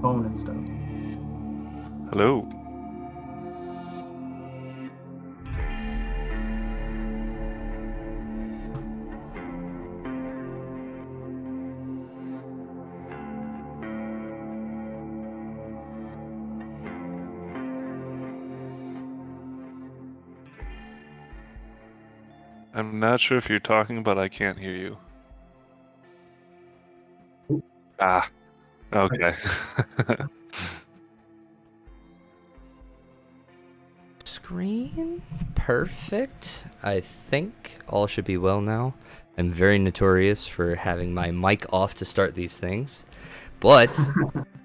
phone and stuff. Hello. I'm not sure if you're talking, but I can't hear you. Oop. Ah, okay. Screen perfect. I think all should be well now. I'm very notorious for having my mic off to start these things, but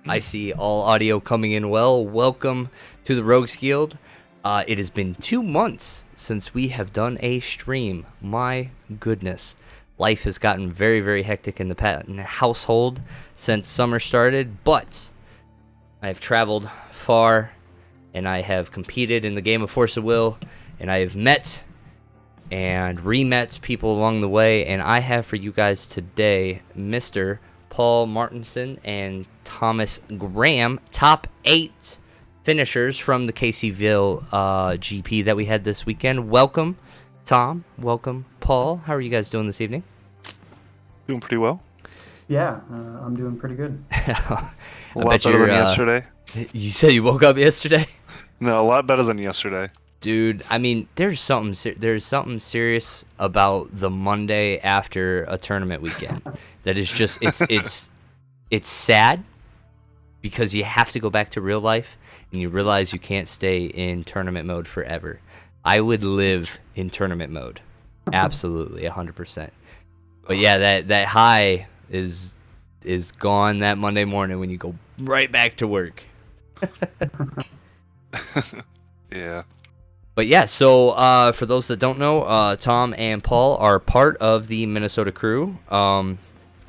I see all audio coming in well. Welcome to the Rogues Guild. It has been 2 months since we have done a stream. My goodness. Life has gotten very, very hectic in the household since summer started, but I have traveled far and I have competed in the game of Force of Will, and I have met and re-met people along the way, and I have for you guys today Mr. Paul Martinson and Thomas Grahm, top 8 finishers from the Caseyville GP that we had this weekend. Welcome, Tom. Welcome, Paul. How are you guys doing this evening? Doing pretty well. Yeah, I'm doing pretty good. A lot better than yesterday. You said you woke up yesterday? No, a lot better than yesterday. Dude, I mean, there's something serious about the Monday after a tournament weekend that is just it's sad because you have to go back to real life and you realize you can't stay in tournament mode forever. I would live in tournament mode. Absolutely, 100%. But yeah, that high is gone that Monday morning when you go right back to work. Yeah. But yeah, so for those that don't know, Tom and Paul are part of the Minnesota Crew.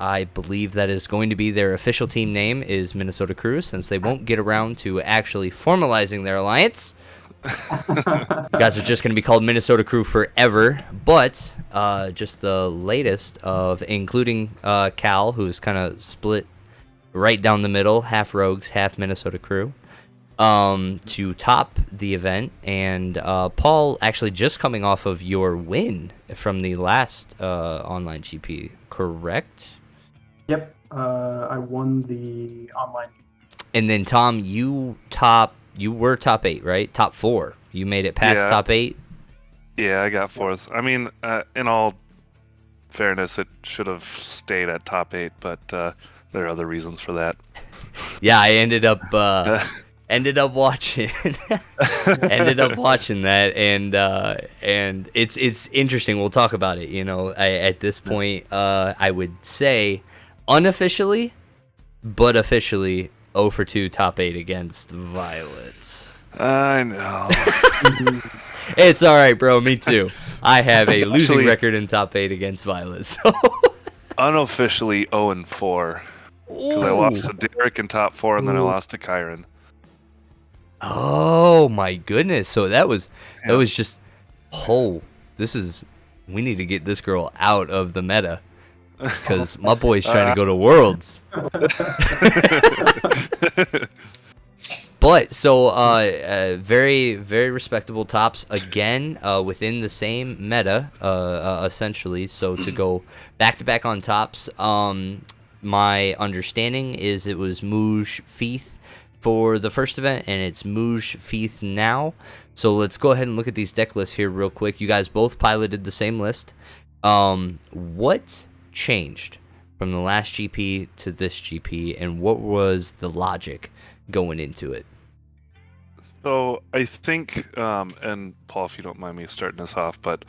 I believe that is going to be their official team name is Minnesota Crew, since they won't get around to actually formalizing their alliance. You guys are just going to be called Minnesota Crew forever. But just the latest of including Cal, who's kind of split right down the middle, half Rogues, half Minnesota Crew, to top the event. And Paul, actually just coming off of your win from the last online GP, correct? Yep, I won the online. And then Tom, you were top 8, right? Top 4. You made it past Yeah. top 8. Yeah, I got 4th. I mean, in all fairness, it should have stayed at top 8, but there are other reasons for that. Yeah, I ended up watching that, and it's interesting. We'll talk about it. You know, at this point, I would say unofficially, but officially 0 for 2 top 8 against Violet. I know. It's all right, bro. Me too. I have a It's losing actually- record in top 8 against Violet. So Unofficially 0-4. Because I lost to Derek in top 4, and then I lost to Kyron. oh my goodness. So that was just we need to get this girl out of the meta. Because my boy's trying to go to Worlds. But, so, very, very respectable tops again within the same meta, essentially. So, to go back-to-back on tops, my understanding is it was Mouge Feith for the first event, and it's Mouge Feith now. So, let's go ahead and look at these deck lists here real quick. You guys both piloted the same list. What changed from the last GP to this GP, and what was the logic going into it? So I think, and Paul, if you don't mind me starting us off, but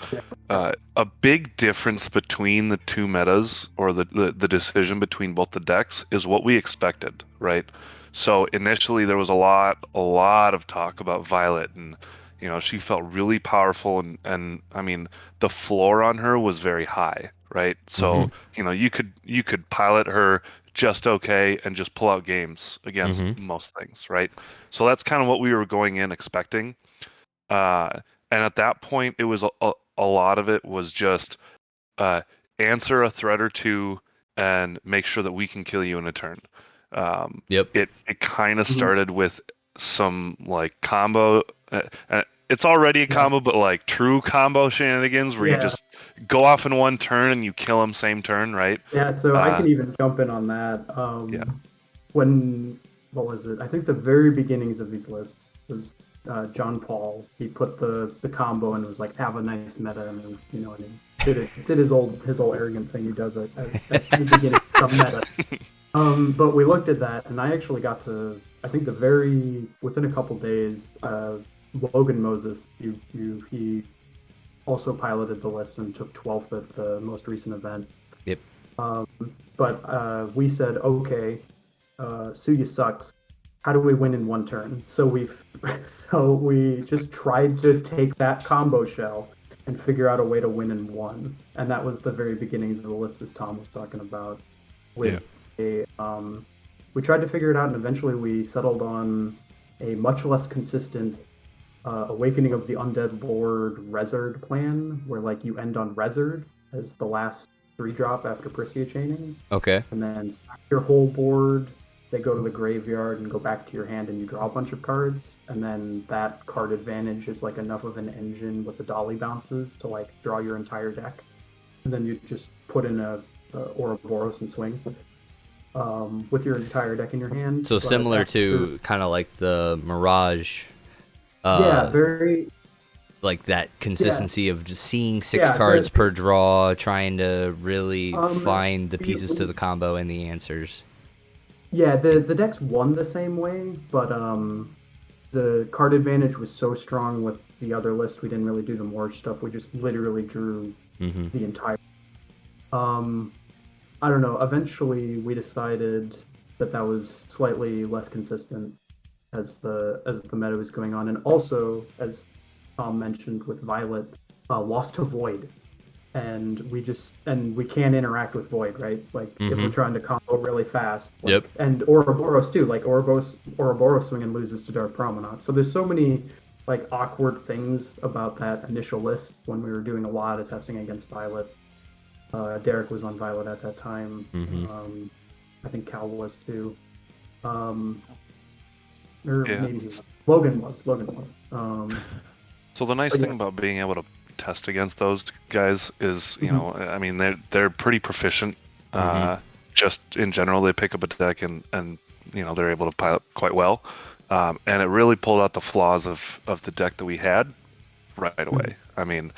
a big difference between the two metas, or the decision between both the decks, is what we expected, right? So initially there was a lot of talk about Violet, and she felt really powerful, and I mean the floor on her was very high, right? So you could pilot her just okay and just pull out games against most things, right? So that's kind of what we were going in expecting. And at that point, it was a lot of it was just answer a threat or two and make sure that we can kill you in a turn. Yep. It kind of started with some like combo. It's already a combo, but like true combo shenanigans where you just go off in one turn and you kill them same turn, right? Yeah, so I can even jump in on that. What was it? I think the very beginnings of these lists was John Paul. He put the combo and was like, have a nice meta, and you know, and he did his old arrogant thing he does at the beginning of meta. But we looked at that, and I actually got to, I think within a couple days, Logan Moses, he also piloted the list and took 12th at the most recent event. Yep. But we said, okay, Suya sucks. How do we win in one turn? So we just tried to take that combo shell and figure out a way to win in one. And that was the very beginnings of the list, as Tom was talking about. We tried to figure it out, and eventually we settled on a much less consistent Awakening of the Undead Lord Rezard plan, where like you end on Rezard as the last 3-drop after Priscia chaining. Okay. And then your whole board, they go to the graveyard and go back to your hand, and you draw a bunch of cards. And then that card advantage is like enough of an engine with the dolly bounces to like draw your entire deck. And then you just put in a Ouroboros and swing with your entire deck in your hand. So similar to kind of like the Mirage. Very. Like that consistency of just seeing 6 cards per draw, trying to really find the pieces to the combo and the answers. Yeah, the decks won the same way, but the card advantage was so strong with the other list, we didn't really do the more stuff. We just literally drew the entire. I don't know. Eventually, we decided that was slightly less consistent as the meta was going on, and also as Tom mentioned with Violet, lost to Void, and we can't interact with Void, right? Like if we're trying to combo really fast, and Ouroboros too, like Ouroboros swing and loses to Dark Promenade. So there's so many like awkward things about that initial list when we were doing a lot of testing against Violet. Derek was on Violet at that time. I think Cal was too. Maybe Logan was. So the nice thing about being able to test against those guys is, you know, I mean, they're pretty proficient. Just in general, they pick up a deck and you know, they're able to pilot quite well. And it really pulled out the flaws of the deck that we had right away. I mean,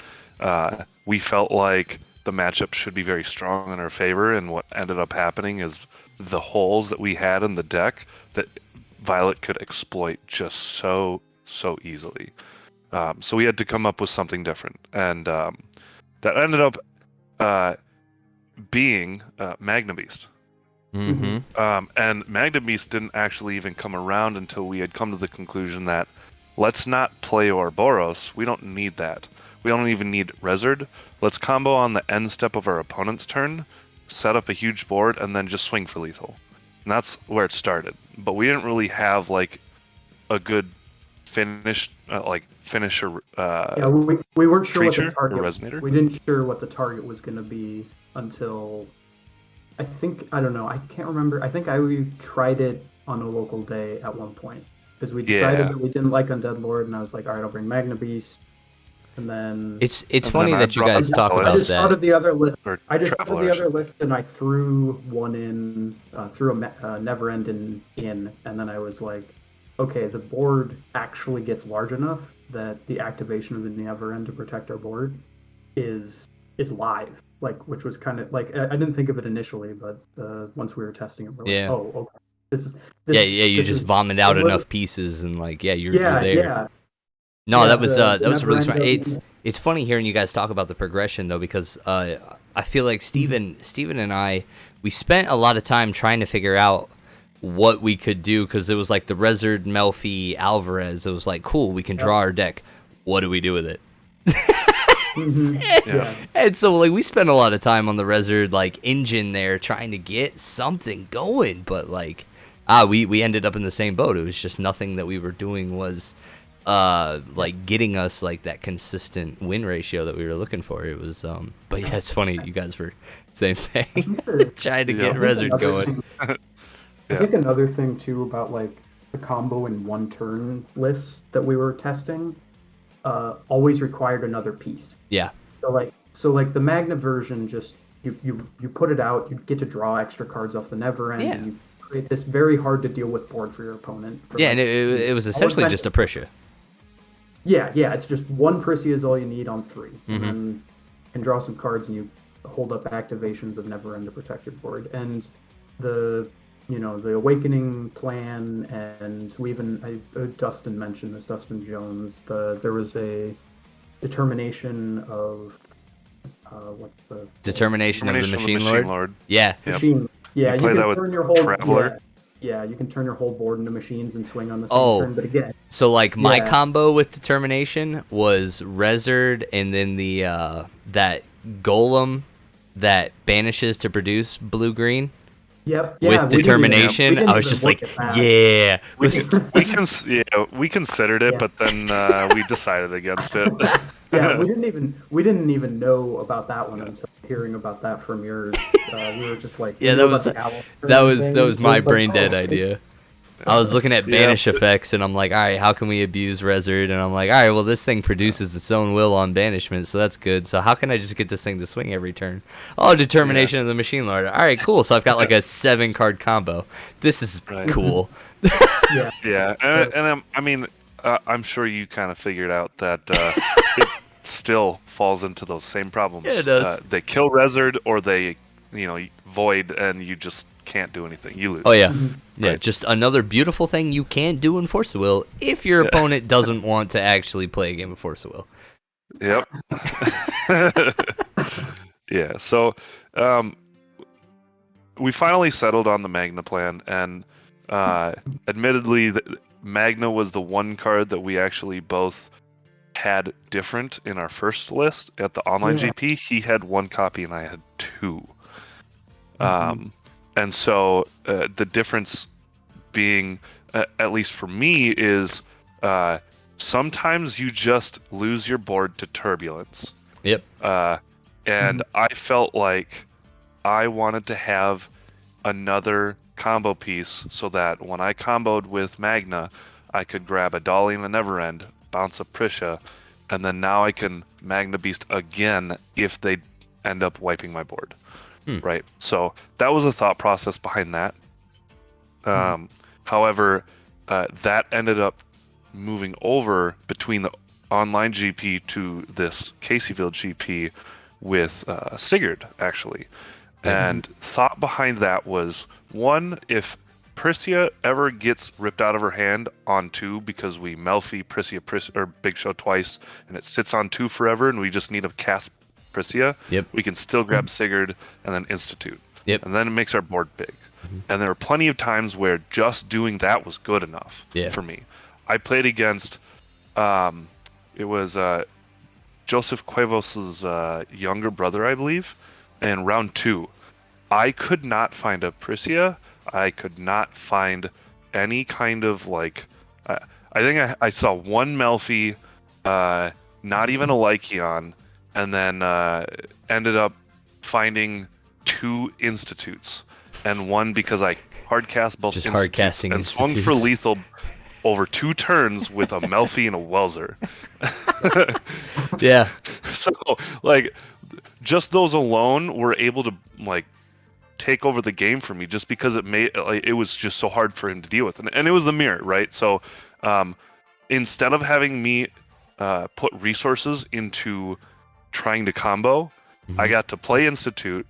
we felt like the matchup should be very strong in our favor, and what ended up happening is the holes that we had in the deck that Violet could exploit just so easily. So we had to come up with something different, and that ended up being Magna Beast. And Magna Beast didn't actually even come around until we had come to the conclusion that let's not play Ouroboros. We don't need that. We don't even need Rezard. Let's combo on the end step of our opponent's turn, set up a huge board, and then just swing for lethal. And that's where it started. But we didn't really have like a good finisher. We weren't sure what the target. Resonator. We didn't sure what the target was going to be until I don't know. I can't remember. I think we tried it on a local day at one point because we decided that we didn't like Undead Lord, and I was like, all right, I'll bring Magna Beast. And then it's funny that you guys talk about that. I just thought of the other list. And I threw one in, threw a Never End in, and then I was like, okay, the board actually gets large enough that the activation of the Never End to protect our board is live. Like, which was kind of like I didn't think of it initially, but once we were testing it, we're like, oh, okay, you just vomit out enough pieces and like you're there. Yeah. No, that was really smart. It's funny hearing you guys talk about the progression though, because I feel like Steven and I, we spent a lot of time trying to figure out what we could do, because it was like the Rezard, Melfi, Alvarez. It was like, cool, we can draw our deck. What do we do with it? And so like we spent a lot of time on the Rezard like engine there trying to get something going, but like we ended up in the same boat. It was just nothing that we were doing was like getting us like that consistent win ratio that we were looking for. It was but yeah, it's funny you guys were same thing trying to get Rezard going. I think another thing too about like the combo in one turn list that we were testing always required another piece. Yeah. So like the Magna version, just you put it out, you get to draw extra cards off the Never End, and you create this very hard to deal with board for your opponent. Yeah, and it was essentially just a Prisha. Yeah, it's just one Prissy is all you need on 3, and then you can draw some cards and you hold up activations of Never End to protect your board. And the Awakening plan, and Dustin mentioned this, Dustin Jones. There was a determination of what's the Determination of the Machine Lord. Yeah. Machine. Yeah, you play can that turn with your whole Traveler. Yeah, you can turn your whole board into machines and swing on the same turn. But again, so like my combo with Determination was Rezzard and then the that Golem that banishes to produce blue-green. Yep. With Determination, I was just like, yeah. We considered it, but then we decided against it. Yeah, we didn't even know about that one until hearing about that from yours. We were just like, yeah, that was my brain dead idea. I was looking at banish effects, and I'm like, all right, how can we abuse Rezzard? And I'm like, all right, well, this thing produces its own will on banishment, so that's good. So how can I just get this thing to swing every turn? Oh, Determination of the Machine Lord. All right, cool. So I've got like a 7-card combo. This is cool. Yeah, and I mean, I'm sure you kind of figured out that it still falls into those same problems. Yeah, it does. They kill Rezzard, or they, void, and you just can't do anything. You lose. Oh yeah, yeah. Just another beautiful thing you can't do in Force of Will if your opponent doesn't want to actually play a game of Force of Will. Yep. Yeah. So, we finally settled on the Magna plan, and admittedly, Magna was the one card that we actually both had different in our first list at the online GP. He had 1 copy and I had 2. And so the difference being, at least for me, is sometimes you just lose your board to Turbulence. Yep. And I felt like I wanted to have another combo piece so that when I comboed with Magna, I could grab a Dolly and a Never End, bounce a Prisha, and then now I can Magna Beast again if they end up wiping my board. Right. So that was the thought process behind that. However, that ended up moving over between the online GP to this Caseyville GP with Sigurd, actually. And thought behind that was, one, if Priscia ever gets ripped out of her hand on 2 because we Melfi Priscia or Big Show twice and it sits on 2 forever and we just need to cast Priscia, we can still grab Sigurd and then Institute. And then it makes our board big. And there were plenty of times where just doing that was good enough for me. I played against, it was Joseph Cuevos' younger brother, I believe, in round 2. I could not find a Priscia. I could not find any kind of like. I think I saw 1 Melfi, not even a Lycion, and then ended up finding 2 Institutes, and 1 because I hardcast both just Institutes and swung for lethal over 2 turns with a Melfi and a Welser. Yeah. So like, just those alone were able to like take over the game for me, just because it was just so hard for him to deal with, and it was the mirror, right? So instead of having me put resources into trying to combo, I got to play Institute,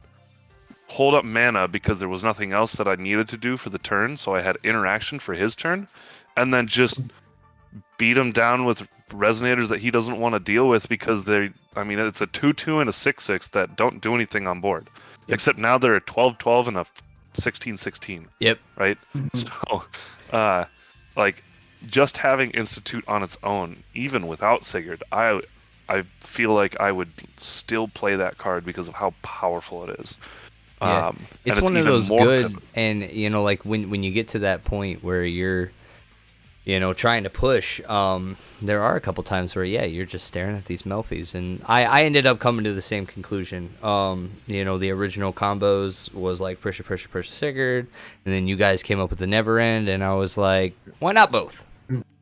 hold up mana because there was nothing else that I needed to do for the turn, so I had interaction for his turn, and then just beat him down with resonators that he doesn't want to deal with because it's a 2/2 and a 6/6 that don't do anything on board. Except now they're a 12/12 and a 16/16. Yep. Right? So, like, just having Institute on its own, even without Sigurd, I feel like I would still play that card because of how powerful it is. Yeah. It's one of those good, and like when you get to that point where you're trying to push, there are a couple times where, you're just staring at these Melfies. And I ended up coming to the same conclusion. The original combos was like Pressure, Sigurd, and then you guys came up with the Never End, and I was like, why not both?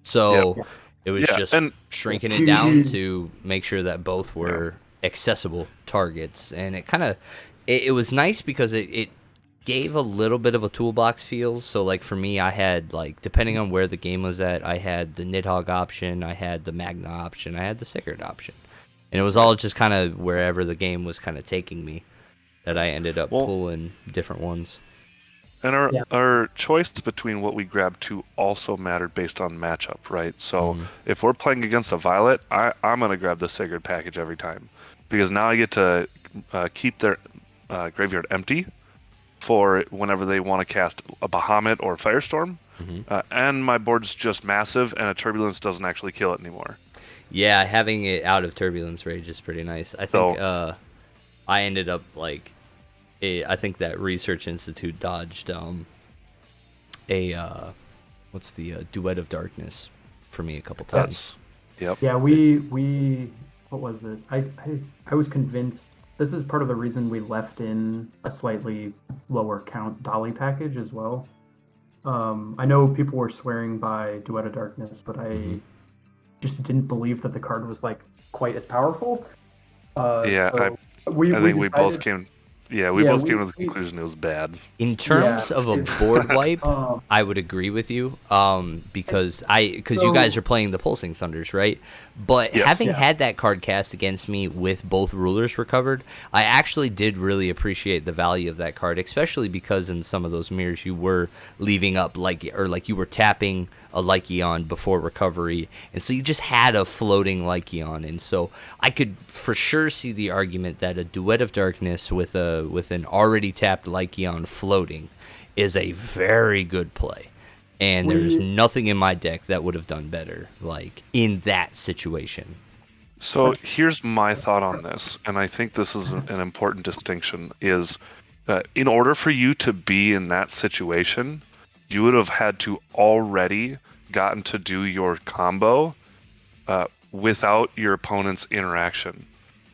So it was just shrinking it down to make sure that both were accessible targets. And it was nice because it gave a little bit of a toolbox feel. So like for me, I had, like, depending on where the game was at, I had the Nidhogg option, I had the Magna option, I had the Sigurd option, and it was all just kind of wherever the game was kind of taking me that I ended up pulling different ones. And our choice between what we grabbed to also mattered based on matchup, right? So if we're playing against a Violet, I'm going to grab the Sigurd package every time, because now I get to keep their graveyard empty for whenever they want to cast a Bahamut or Firestorm, and my board's just massive, and a Turbulence doesn't actually kill it anymore. Yeah, having it out of Turbulence Rage is pretty nice. I think I ended up I think that Research Institute dodged what's the Duet of Darkness for me a couple times. Yeah, we what was it? I was convinced. This is part of the reason we left in a slightly lower count Dolly package as well. I know people were swearing by Duet of Darkness, but I just didn't believe that the card was like quite as powerful. I think we both came. Yeah, we both came to the conclusion it was bad. In terms of a board wipe, I would agree with you, because you guys are playing the Pulsing Thunders, right? But having had that card cast against me with both rulers recovered, I actually did really appreciate the value of that card, especially because in some of those mirrors you were leaving up you were tapping a Lycion before recovery, and so you just had a floating Lycion, and so I could for sure see the argument that a Duet of Darkness with an already tapped Lycion floating is a very good play, and there's nothing in my deck that would have done better, like, in that situation. So here's my thought on this, and I think this is an important distinction, is that in order for you to be in that situation, you would have had to already gotten to do your combo without your opponent's interaction.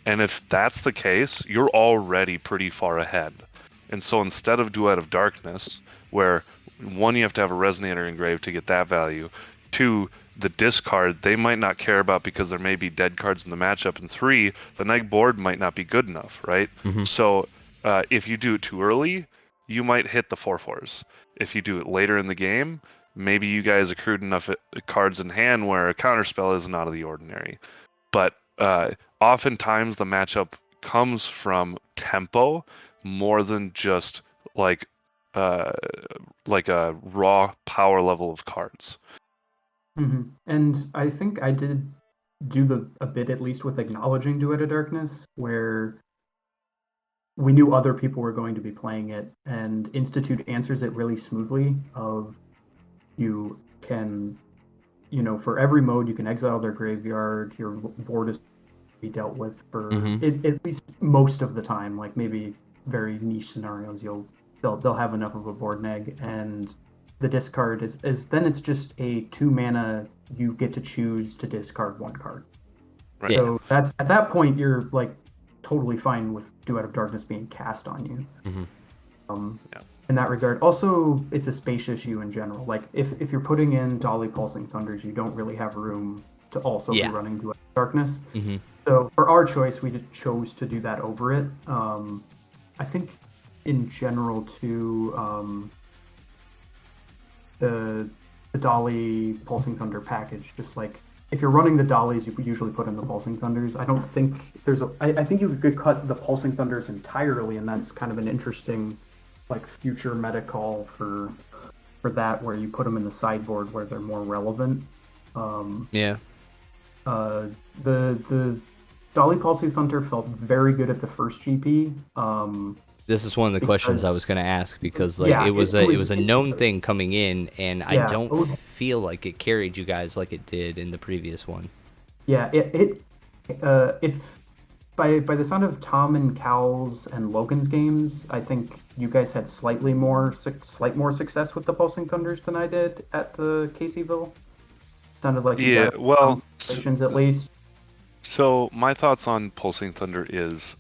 And if that's the case, you're already pretty far ahead. And so instead of Duet of Darkness, where one, you have to have a Resonator engraved to get that value, two, the discard they might not care about because there may be dead cards in the matchup, and three, the neg board might not be good enough, right? So if you do it too early, you might hit the 4/4s. If you do it later in the game, maybe you guys accrued enough cards in hand where a counterspell isn't out of the ordinary. But oftentimes the matchup comes from tempo more than just like a raw power level of cards. And I think I did do a bit, at least with acknowledging Duet of Darkness, where we knew other people were going to be playing it, and Institute answers it really smoothly. You can, for every mode, you can exile their graveyard. Your board is to be dealt with for at least most of the time. Like maybe very niche scenarios, they'll have enough of a board neg, and the discard is then it's just a 2 mana. You get to choose to discard 1 card. Right. So that's at that point you're like totally fine with Duet of Darkness being cast on you. In that regard. Also, it's a space issue in general. Like if you're putting in Dolly Pulsing Thunders, you don't really have room to also be running Duet of Darkness. So for our choice, we just chose to do that over it. I think in general too, the Dolly Pulsing Thunder package, just like if you're running the Dollies, you usually put in the Pulsing Thunders. I don't think I think you could cut the Pulsing Thunders entirely, and that's kind of an interesting like future meta call for that, where you put them in the sideboard where they're more relevant. The Dolly Pulsing Thunder felt very good at the first GP. This is one of the questions I was going to ask, because it was a known thing coming in, and I don't feel like it carried you guys like it did in the previous one. Yeah, it by the sound of Tom and Cal's and Logan's games, I think you guys had slight more success with the Pulsing Thunders than I did at the Caseyville. Sounded like you Yeah, got well, conversations at least. so my thoughts on Pulsing Thunder is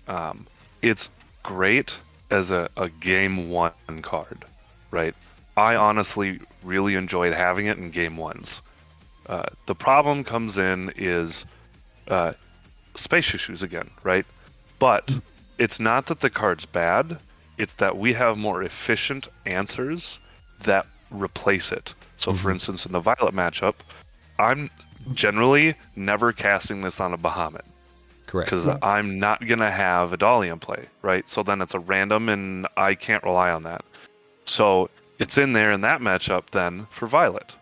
it's great as a game one card, right? I honestly really enjoyed having it in game ones. The problem comes in is space issues again, right? But it's not that the card's bad, it's that we have more efficient answers that replace it. So, for instance, in the Violet matchup, I'm generally never casting this on a Bahamut. Correct. Because I'm not going to have a Dolly in play, right? So then it's a random, and I can't rely on that. So it's in there in that matchup then for Violet.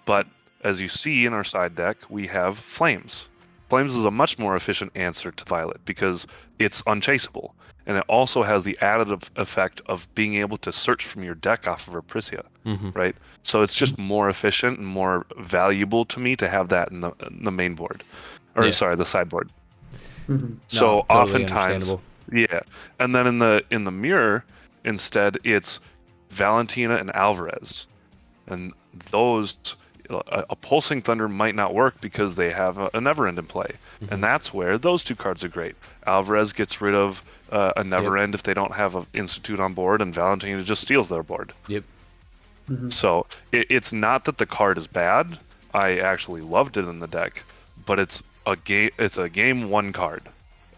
But as you see in our side deck, we have Flames. Flames is a much more efficient answer to Violet because it's unchaseable. And it also has the additive effect of being able to search from your deck off of Apricia, right? So it's just more efficient and more valuable to me to have that in the main board. Or sorry, the sideboard. So No, totally oftentimes, understandable. yeah. And then in the mirror, instead, it's Valentina and Alvarez, and those a Pulsing Thunder might not work because they have a Neverend in play, and that's where those two cards are great. Alvarez gets rid of a Neverend if they don't have an Institute on board, and Valentina just steals their board. Yep. So it's not that the card is bad. I actually loved it in the deck, but it's a game one card.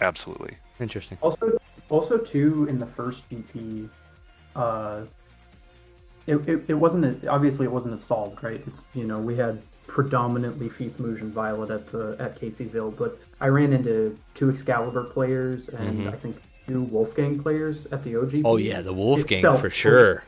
Absolutely. Interesting. Also too, in the first GP, it wasn't obviously it wasn't a solved, right? It's, we had predominantly Feast Moon Violet at Caseyville, but I ran into 2 Excalibur players and I think 2 Wolfgang players at the OGP. Oh yeah, the Wolfgang for sure.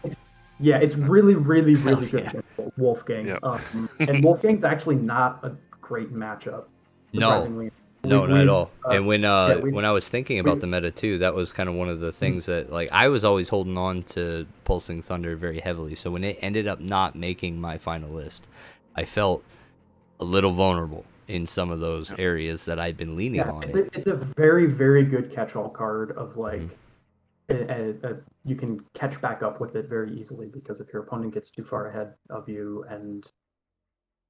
Yeah, it's really, really, really good against Wolfgang. Yep. And Wolfgang's actually not a great matchup. Surprisingly. No, not at all. And when I was thinking about the meta too, that was kind of one of the things that, like, I was always holding on to Pulsing Thunder very heavily. So when it ended up not making my final list, I felt a little vulnerable in some of those areas that I'd been leaning on. It's a very, very good catch-all card of like, you can catch back up with it very easily because if your opponent gets too far ahead of you, and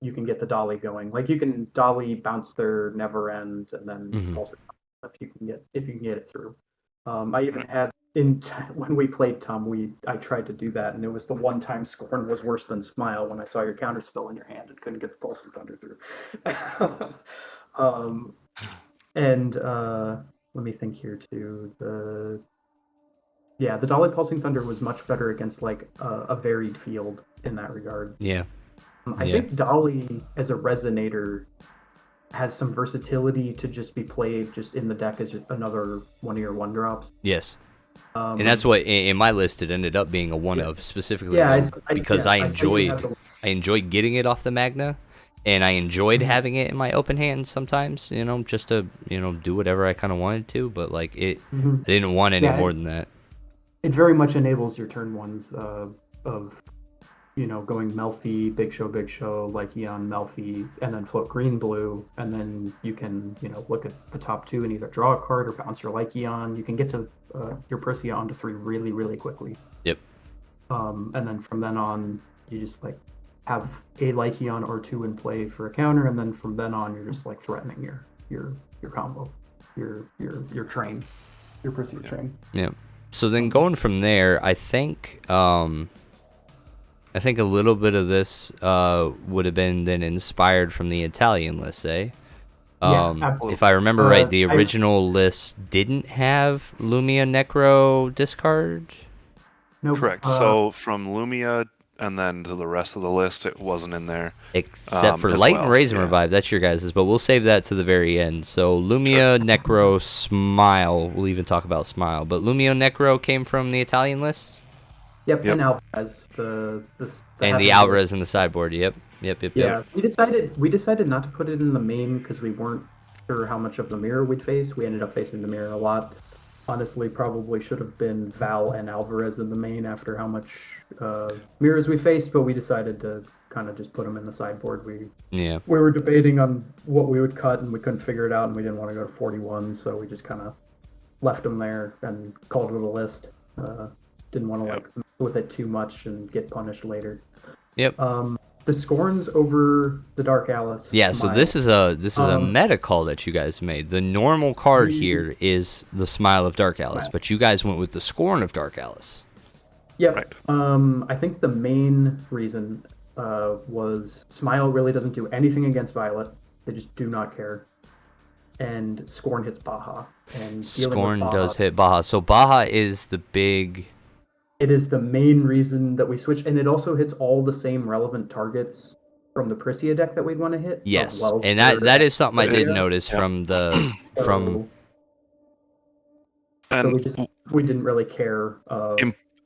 you can get the Dolly going. Like, you can Dolly bounce their Neverend and then pulse it if you can get it through. I even had when we played I tried to do that, and it was the one time Scorn was worse than Smile when I saw your counterspell in your hand and couldn't get the Pulse and Thunder through. Let me think here too. The Dolly Pulsing Thunder was much better against like a varied field in that regard. Yeah. I think Dolly as a resonator has some versatility to just be played just in the deck as another one of your 1-drops. Yes. And that's what in my list it ended up being a one of specifically because I enjoyed getting it off the Magna, and I enjoyed having it in my open hand sometimes, just to do whatever I kind of wanted to, but like I didn't want any more than that. It very much enables your turn ones of going Melfi, Big Show, Lycion, Melfi, and then float green, blue, and then you can, look at the top 2 and either draw a card or bounce your Lycion. You can get to your Persia onto 3 really, really quickly. Yep. And then from then on, you just like have a Lycion or 2 in play for a counter, and then from then on, you're just like threatening your combo, your train, your Persia train. Yeah. So then going from there, I think a little bit of this would have been then inspired from the Italian list, eh? Absolutely. If I remember right, the original list didn't have Lumia Necro discard? Nope. Correct. So from Lumia and then to the rest of the list, it wasn't in there. Except for Light and Raisin Revive, that's your guys', but we'll save that to the very end. So Lumia, Necro, Smile, we'll even talk about Smile, but Lumia Necro came from the Italian list? Yep. And Alvarez, and the Alvarez in the sideboard. Yep. Yeah, we decided not to put it in the main because we weren't sure how much of the mirror we'd face. We ended up facing the mirror a lot. Honestly, probably should have been Val and Alvarez in the main after how much mirrors we faced, but we decided to kind of just put them in the sideboard. We were debating on what we would cut, and we couldn't figure it out, and we didn't want to go to 41, so we just kind of left them there and called it a list. Didn't want to mess with it too much and get punished later. Yep. the Scorns over the Dark Alice. Yeah, so Smile. this is a meta call that you guys made. The normal card here is the Smile of Dark Alice, but you guys went with the Scorn of Dark Alice. Yep. Right. I think the main reason was Smile really doesn't do anything against Violet. They just do not care. And Scorn hits Baja. And Scorn does hit Baja. So Baja is the big... It is the main reason that we switched, and it also hits all the same relevant targets from the Prisia deck that we'd want to hit. Yes, and that is something I did notice from the... So we didn't really care.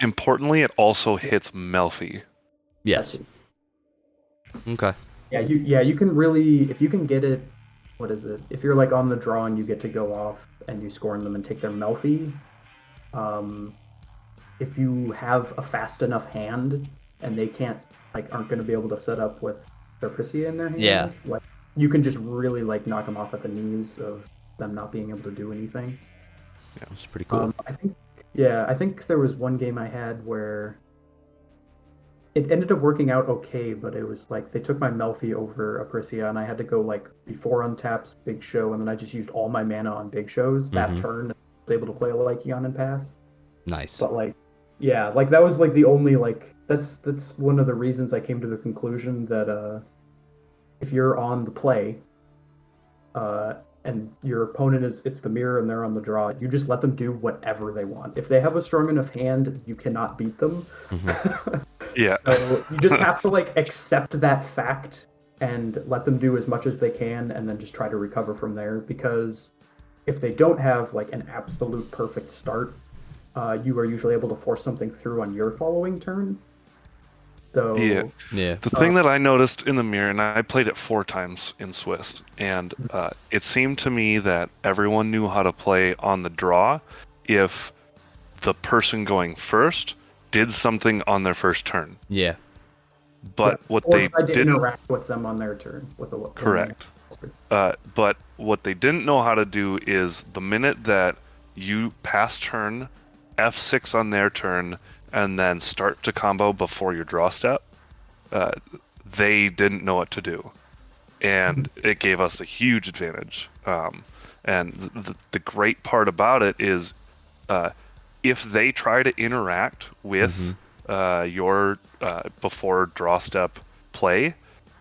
Importantly, it also hits Melfi. Yes. Okay. Yeah, you can really, if you can get it, what is it? If you're like on the draw and you get to go off and you Scorn them and take their Melfi, if you have a fast enough hand and they aren't going to be able to set up with their Prisia in their hand, like you can just really like knock them off at the knees of them not being able to do anything. Yeah, it's pretty cool. I think there was one game I had where it ended up working out okay, but it was like they took my Melfi over a Prisia, and I had to go like before untaps Big Show, and then I just used all my mana on Big Shows that turn. And I was able to play a Lycion and pass. Nice. But that was like the only that's one of the reasons I came to the conclusion that if you're on the play, and your opponent it's the mirror and they're on the draw, you just let them do whatever they want. If they have a strong enough hand, you cannot beat them. Yeah. So you just have to accept that fact and let them do as much as they can, and then just try to recover from there. Because if they don't have an absolute perfect start, you are usually able to force something through on your following turn. So the thing that I noticed in the mirror, and I played it 4 times in Swiss, and it seemed to me that everyone knew how to play on the draw if the person going first did something on their first turn. Yeah. But what they didn't interact with them on their turn with a correct. But what they didn't know how to do is the minute that you pass turn, F6 on their turn, and then start to combo before your draw step, they didn't know what to do, and it gave us a huge advantage. And the great part about it is, if they try to interact with your before draw step play,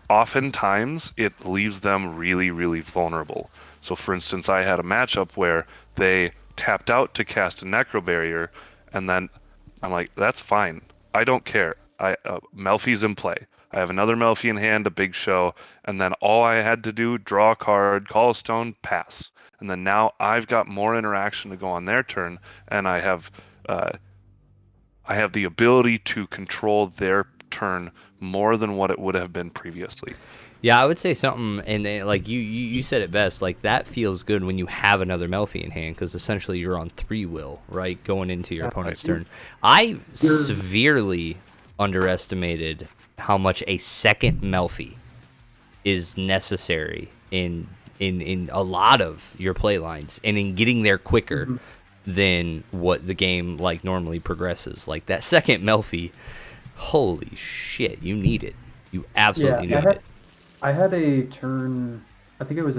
oftentimes it leaves them really, really vulnerable. So for instance, I had a matchup where they tapped out to cast a Necro Barrier, and then I'm like, that's fine. I don't care. Melfi's in play. I have another Melfi in hand, a Big Show, and then all I had to do, draw a card, call a stone, pass. And then now I've got more interaction to go on their turn, and I have the ability to control their turn more than what it would have been previously. Yeah, I would say something, and you said it best. That feels good when you have another Melfi in hand, because essentially you're on 3-will, right, going into your opponent's turn. I severely underestimated how much a second Melfi is necessary in a lot of your play lines, and in getting there quicker than what the game normally progresses. That second Melfi, holy shit, you need it. You absolutely need it. I had a turn. I think it was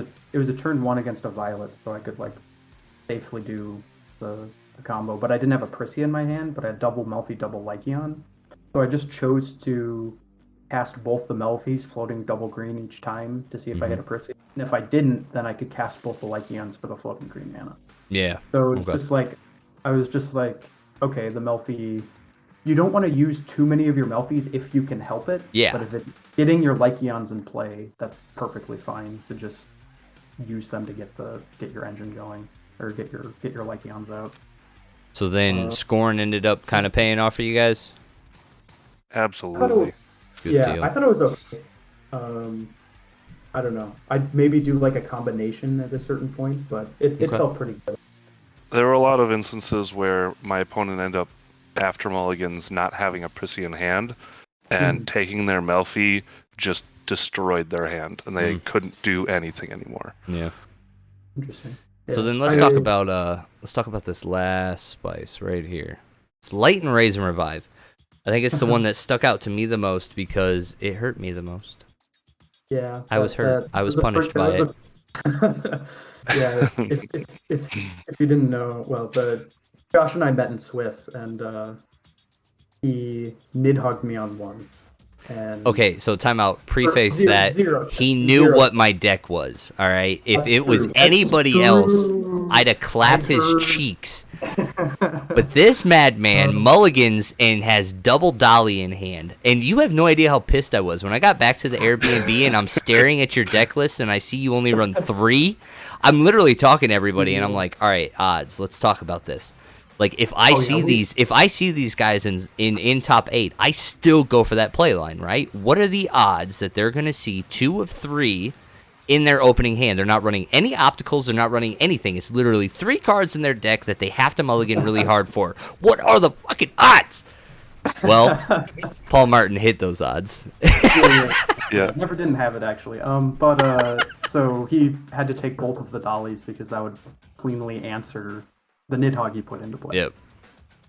a turn 1 against a Violet, so I could safely do the combo. But I didn't have a Prisia in my hand, but I had double Melfi, double Lycion. So I just chose to cast both the Melfis, floating double green each time to see if I hit a Prisia. And if I didn't, then I could cast both the Lycions for the floating green mana. Yeah. So it's I was just okay, the Melfi. You don't want to use too many of your Melfis if you can help it. Yeah. But if it's getting your Lycions in play, that's perfectly fine to just use them to get your engine going, or get your Lycions out. So then Scorn ended up kind of paying off for you guys? Absolutely. Good deal. I thought it was okay. I don't know. I'd maybe do a combination at a certain point, but it felt pretty good. There were a lot of instances where my opponent ended up, after mulligans, not having a Prisia in hand, and taking their Melfi just destroyed their hand, and they couldn't do anything anymore. Yeah. Interesting. Yeah. So then let's talk about this last spice right here. It's Light and Raise and Revive. I think it's the one that stuck out to me the most because it hurt me the most. Yeah. I was hurt. I was punished by it. Yeah. If you didn't know, well, Josh and I met in Swiss, and he nidhogged me on one. And Okay, so timeout. Preface that zero, he knew zero. what my deck was. All right, if That's it was true. anybody That's else, true. I'd have clapped I his heard. cheeks. But this madman mulligans and has double dolly in hand, and you have no idea how pissed I was when I got back to the Airbnb and I'm staring at your deck list and I see you only run 3. I'm literally talking to everybody and I'm like, all right, odds. Let's talk about this. Like if I see these guys in top 8, I still go for that play line, right? What are the odds that they're gonna see 2 of 3 in their opening hand? They're not running any opticals, they're not running anything. It's literally 3 cards in their deck that they have to mulligan really hard for. What are the fucking odds? Well, Paul Martin hit those odds. Yeah. Never didn't have it actually. But so he had to take both of the dollies because that would cleanly answer the Nidhogg he put into play. Yep.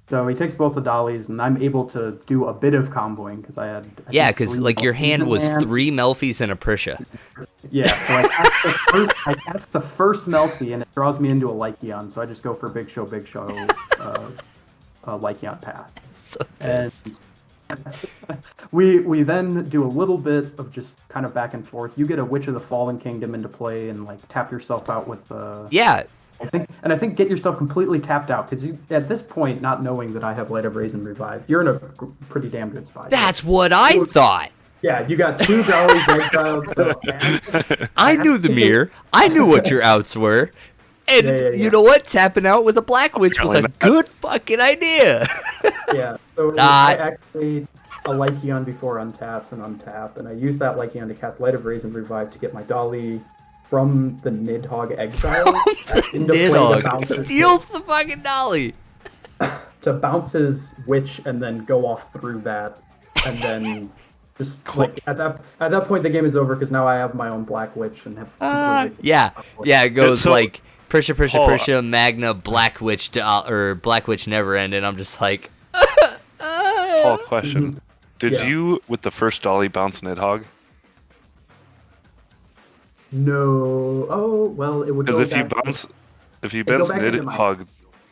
So he takes both the dollies, and I'm able to do a bit of comboing because I had. Yeah, because like your hand was 3 Melfies and a Prisha. Yeah, so I cast the first Melfi, and it draws me into a Lycion, so I just go for Big Show, Lycion pass. So And we then do a little bit of just kind of back and forth. You get a Witch of the Fallen Kingdom into play and like tap yourself out with yeah. I think get yourself completely tapped out because you at this point, not knowing that I have Light of Raisin Revive, you're in a pretty damn good spot. That's what I thought. Yeah, you got 2 dollies exiled. I knew the mirror. I knew what your outs were. And Yeah. you know what? Tapping out with a Black Witch was a good fucking idea. Yeah, so I actually a Lycion before untaps and untap, and I use that Lycion to cast Light of Raisin Revive to get my dolly from the Nidhogg exile into play to bounce steals the fucking dolly. To bounce his witch and then go off through that, and then just like at that point the game is over because now I have my own Black Witch and have yeah, it goes so, like Prisha, Magna, Black Witch or Black Witch Never End, and I'm just like. Paul, question: Did you with the first dolly bounce Nidhogg? No. Oh well, it would. Because if you bounce Nidhogg,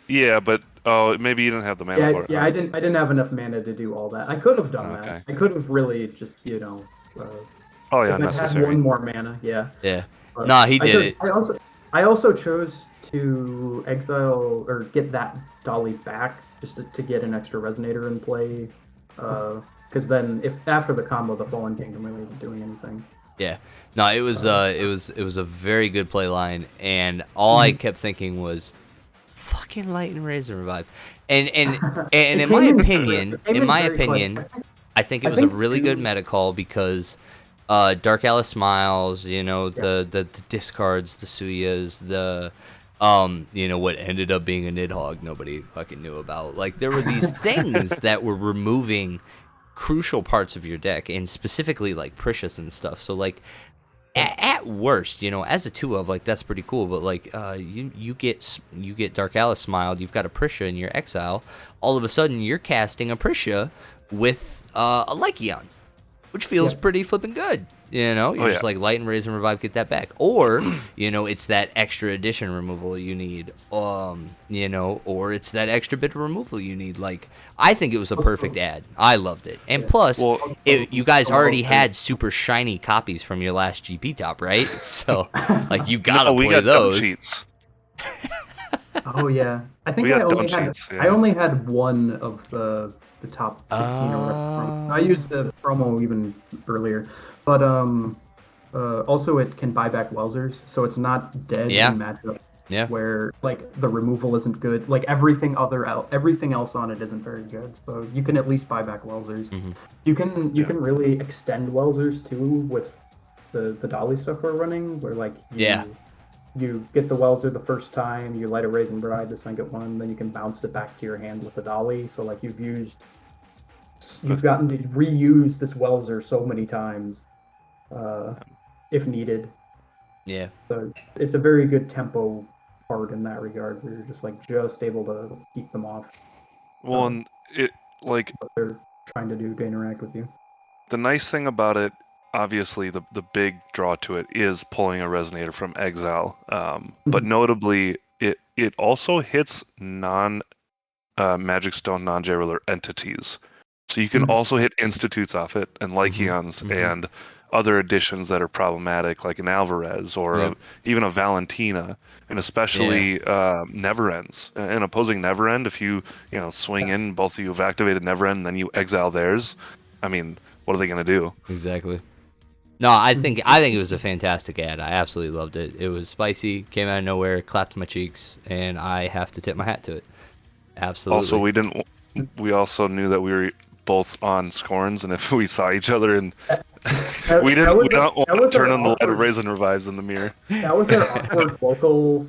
yeah, but maybe you didn't have the mana for it. Yeah, I didn't have enough mana to do all that. I could have done that. I could have really just necessary. Had one more mana. Yeah. Yeah. Nah, he did it. I also chose to exile or get that dolly back just to get an extra resonator in play. Because then if after the combo the Fallen Kingdom really isn't doing anything. Yeah. No, it was a very good play line, and all I kept thinking was, "Fucking Light and Raisin Revive," and in my opinion, I think it was a really good meta call because Dark Alice Smiles, the discards, the Suyas, the what ended up being a Nidhogg nobody fucking knew about. Like there were these things that were removing crucial parts of your deck, and specifically like Precious and stuff. So like at worst, as a 2-of, like that's pretty cool, but like you get Dark Alice Smiled, you've got a Prisha in your exile, all of a sudden you're casting a Prisha with a Lycion, which feels pretty flipping good. You're just like Light and Raisin Revive, get that back. Or, it's that extra addition removal you need. Or it's that extra bit of removal you need. Like, I think it was a perfect ad. I loved it. And plus, you guys already had super shiny copies from your last GP top, right? So, like, you gotta play those. Cheats. Oh yeah, I think I only had one of the top 16 or whatever. I used the promo even earlier, but also it can buy back Welsers, so it's not dead in matchup. Yeah. Where like the removal isn't good, like everything else on it isn't very good. So you can at least buy back Welsers. Mm-hmm. You can really extend Welsers too with the dolly stuff we're running, where like you get the Welser the first time, you light a Raisin Bride the second one, then you can bounce it back to your hand with the dolly. So like you've gotten to reuse this Welser so many times, if needed. Yeah. So it's a very good tempo part in that regard, where you're just able to keep them off. Well, and it like trying to do to interact with you. The nice thing about it, obviously, the big draw to it is pulling a resonator from exile. But notably, it also hits Magic Stone non-J ruler entities. So you can also hit institutes off it and Lycaons and other additions that are problematic, like an Alvarez or even a Valentina, and especially Neverends. An opposing Neverend, if you swing in, both of you have activated Neverend, and then you exile theirs. I mean, what are they gonna do? Exactly. No, I think it was a fantastic ad. I absolutely loved it. It was spicy, came out of nowhere, clapped my cheeks, and I have to tip my hat to it. Absolutely. Also, we also knew that we were both on Scorns, and if we saw each other and we don't want to turn on the light of Raisin Revives in the mirror. That was an awkward local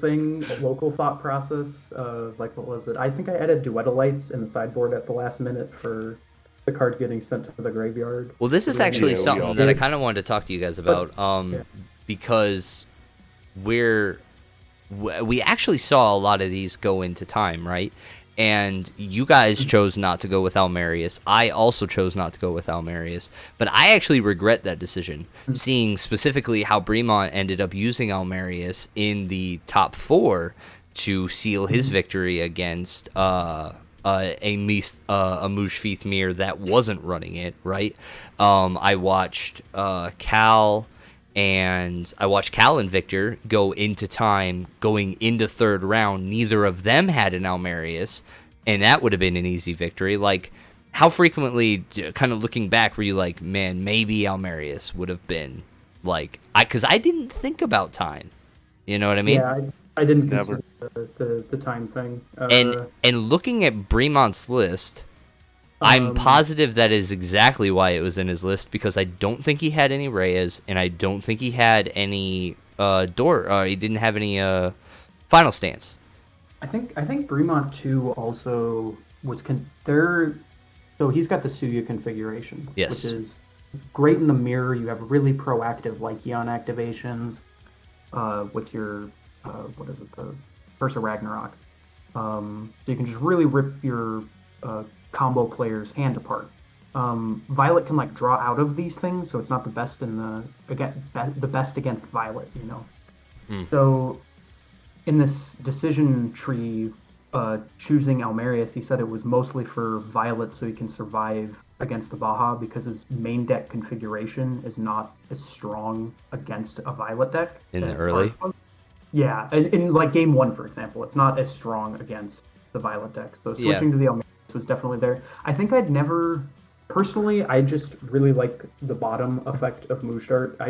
thought process. Like, what was it? I think I added Duetalites in the sideboard at the last minute for the card getting sent to the graveyard. Well, this is actually something that I kind of wanted to talk to you guys about, because we actually saw a lot of these go into time, right? And you guys chose not to go with Almarius. I also chose not to go with Almarius. But I actually regret that decision, seeing specifically how Bremont ended up using Almarius in the top 4 to seal his victory against a Mujfith Mir that wasn't running it, right? I watched Cal and Victor go into time, going into 3rd round. Neither of them had an Almarius, and that would have been an easy victory. Like, how frequently, kind of looking back, were you like, man, maybe Almarius would have been, like, because I didn't think about time. You know what I mean? Yeah, I didn't consider the time thing. And looking at Bremont's list, I'm positive that is exactly why it was in his list, because I don't think he had any Reyes, and I don't think he had any he didn't have any Final Stance. I think Bremont 2 also was so he's got the Suya configuration, which is great in the mirror. You have really proactive Lycaon activations with your the Curse of Ragnarok. So you can just really rip your combo player's hand apart. Violet can like draw out of these things, so it's not the best the best against Violet, you know. So in this decision tree, choosing Almarius, he said it was mostly for Violet, so he can survive against the Baja, because his main deck configuration is not as strong against a Violet deck in the early. Yeah, in like game 1, for example, it's not as strong against the Violet deck. So switching to the Almarius was definitely there. I think I just really like the bottom effect of Mujdart.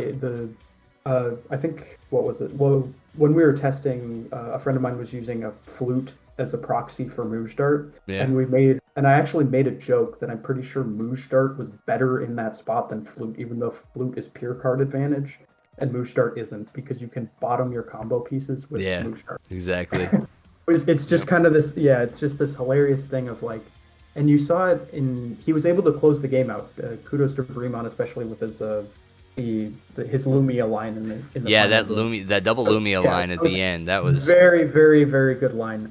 I think, what was it? Well, when we were testing, a friend of mine was using a flute as a proxy for Mujdart, and I actually made a joke that I'm pretty sure Mujdart was better in that spot than flute, even though flute is pure card advantage and Mujdart isn't, because you can bottom your combo pieces with Mujdart. Exactly. It's just kind of this, it's just this hilarious thing of like, and you saw it he was able to close the game out. Kudos to Bremont, especially with his his Lumia line in the that double Lumia line at the end, that was very, very, very good line.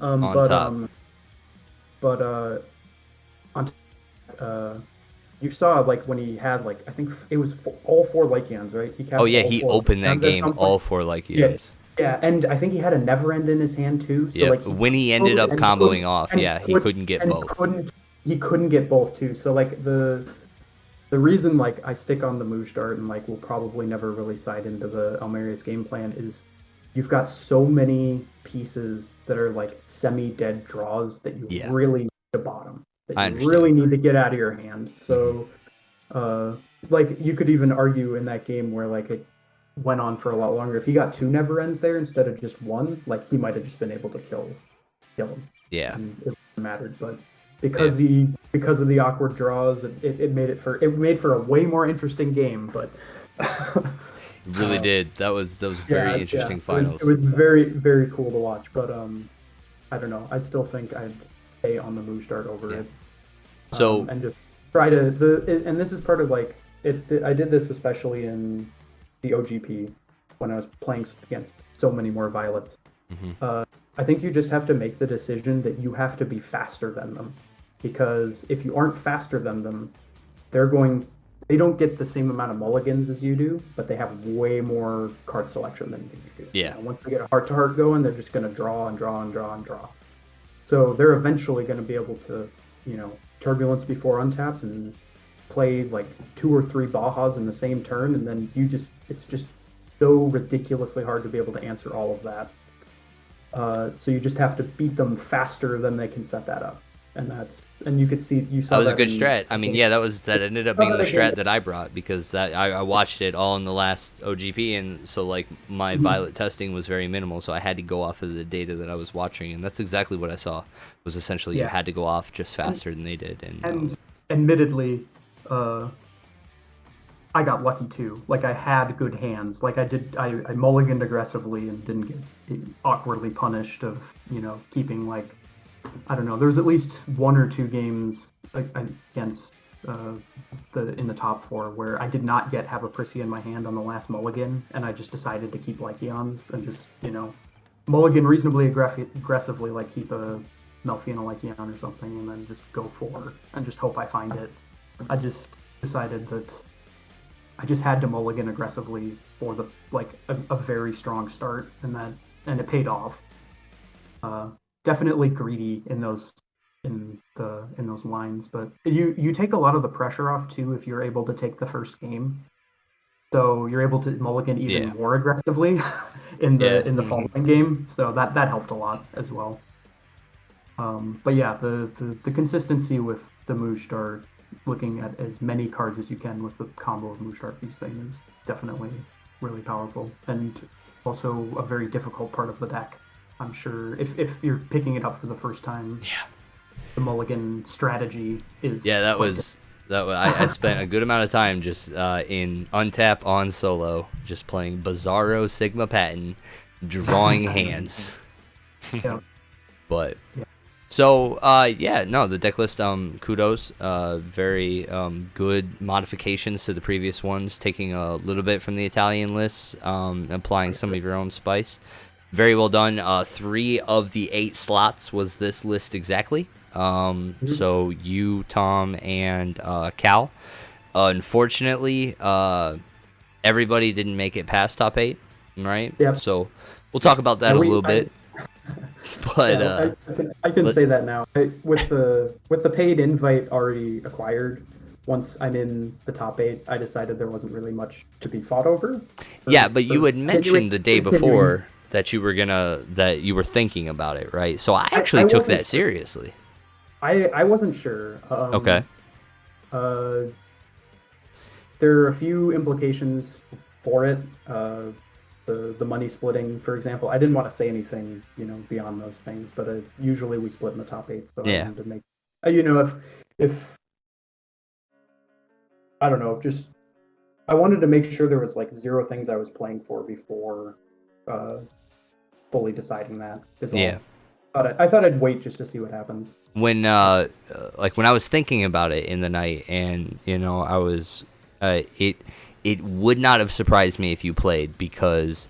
You saw like when he had like, I think it was all 4 Lycaons, right? He opened that game all 4 Lycaons. Yeah, and I think he had a Neverend in his hand too. So when he ended up comboing off, he couldn't get both. He couldn't get both too. So like the reason like I stick on the Mujdart and like will probably never really side into the Almarius game plan is you've got so many pieces that are like semi-dead draws that you really need to bottom. That you really need to get out of your hand. So like you could even argue in that game where like it went on for a lot longer. If he got 2 Neverends there instead of just 1, like he might have just been able to kill him. Yeah. And it wouldn't have mattered, but because of the awkward draws, it made for a way more interesting game. But it really did. That was very interesting finals. It was very, very cool to watch. But I don't know. I still think I'd stay on the Mujdart over it. So and just try to and this is part of like I did this especially in the OGP when I was playing against so many more Violets. I think you just have to make the decision that you have to be faster than them, because if you aren't faster than them, they don't get the same amount of mulligans as you do, but they have way more card selection than you do. Yeah. Once they get a heart-to-heart going, they're just going to draw and draw and draw and draw. So they're eventually going to be able to, turbulence before untaps and play like 2 or 3 Bajas in the same turn, and then it's just so ridiculously hard to be able to answer all of that. So you just have to beat them faster than they can set that up. And you saw that was that a good strat. I mean, yeah, that ended up being the strat that I brought, because I watched it all in the last OGP, and so like my Violet testing was very minimal, so I had to go off of the data that I was watching, and that's exactly what I saw. Was essentially you had to go off just faster than they did, and admittedly, I got lucky too. Like I had good hands. Like I mulliganed aggressively and didn't get awkwardly punished of keeping like. I don't know. There was at least 1 or 2 games against in the top 4 where I did not yet have a Prissy in my hand on the last mulligan, and I just decided to keep Lycaons and just mulligan reasonably aggressively, like keep a Melfian, a Lycaon or something, and then just go for and just hope I find it. I just decided that I just had to mulligan aggressively for a very strong start, and it paid off. Definitely greedy in those lines, but you take a lot of the pressure off too if you're able to take the first game. So you're able to mulligan even more aggressively in the following game. So that helped a lot as well. But yeah, the consistency with the Mujstar, looking at as many cards as you can with the combo of Mujstar Feast thing is definitely really powerful, and also a very difficult part of the deck. I'm sure if you're picking it up for the first time, the mulligan strategy is. Yeah, that was I spent a good amount of time just in untap on solo, just playing Bizarro Sigma Patent, drawing hands. Yeah. But so the deck list, kudos, very good modifications to the previous ones, taking a little bit from the Italian lists, applying some of your own spice. Very well done. 3 of the 8 slots was this list exactly. So you, Tom, and Cal. Unfortunately, everybody didn't make it past top 8, right? Yeah. So we'll talk about that a little bit. But I can say that now. With the paid invite already acquired, once I'm in the top 8, I decided there wasn't really much to be fought over. But you had mentioned the day before that you were thinking about it, right? So I actually took that seriously. I wasn't sure. Okay. There are a few implications for it. The money splitting, for example. I didn't want to say anything, beyond those things, but usually we split in the top 8, so I wanted to make, if I don't know, just I wanted to make sure there was like 0 things I was playing for before fully deciding that. I thought I'd wait just to see what happens. When I was thinking about it in the night, and I was it would not have surprised me if you played, because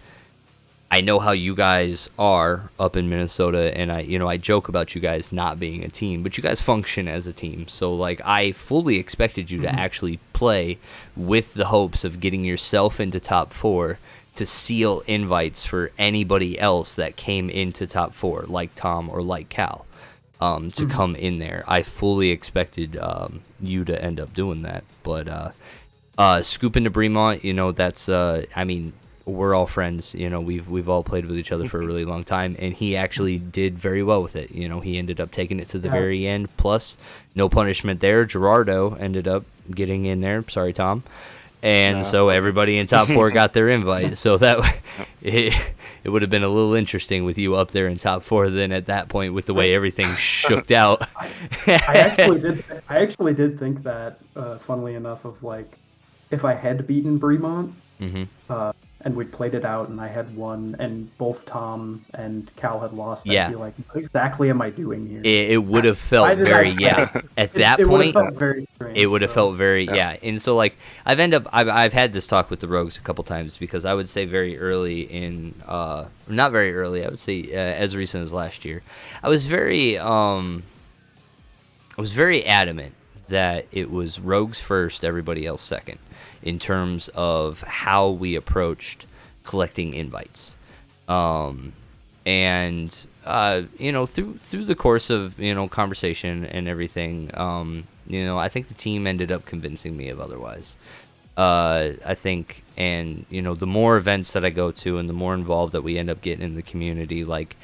I know how you guys are up in Minnesota, and I joke about you guys not being a team, but you guys function as a team. So like I fully expected you to actually play with the hopes of getting yourself into top 4 to seal invites for anybody else that came into top 4, like Tom or like Cal, to come in there. I fully expected you to end up doing that, but scooping to Bremont, that's we're all friends. We've all played with each other for a really long time, and he actually did very well with it. He ended up taking it to the very end. Plus, no punishment there. Gerardo ended up getting in there. Sorry, Tom. And so everybody in top 4 got their invite. So that it would have been a little interesting with you up there in top 4. Then at that point, with the way everything shook out, I actually did think that, funnily enough, of like if I had beaten Bremont, and we'd played it out, and I had won, and both Tom and Cal had lost, I'd be like, what exactly am I doing here? It would have felt very, at that point, it would have felt very, And so, like, I've had this talk with the Rogues a couple times, because I would say very early in, not very early, I would say as recent as last year, I was very adamant that it was rogues first, everybody else second, in terms of how we approached collecting invites. And through the course of conversation and everything, I think the team ended up convincing me of otherwise. I think, and the more events that I go to and the more involved that we end up getting in the community, like,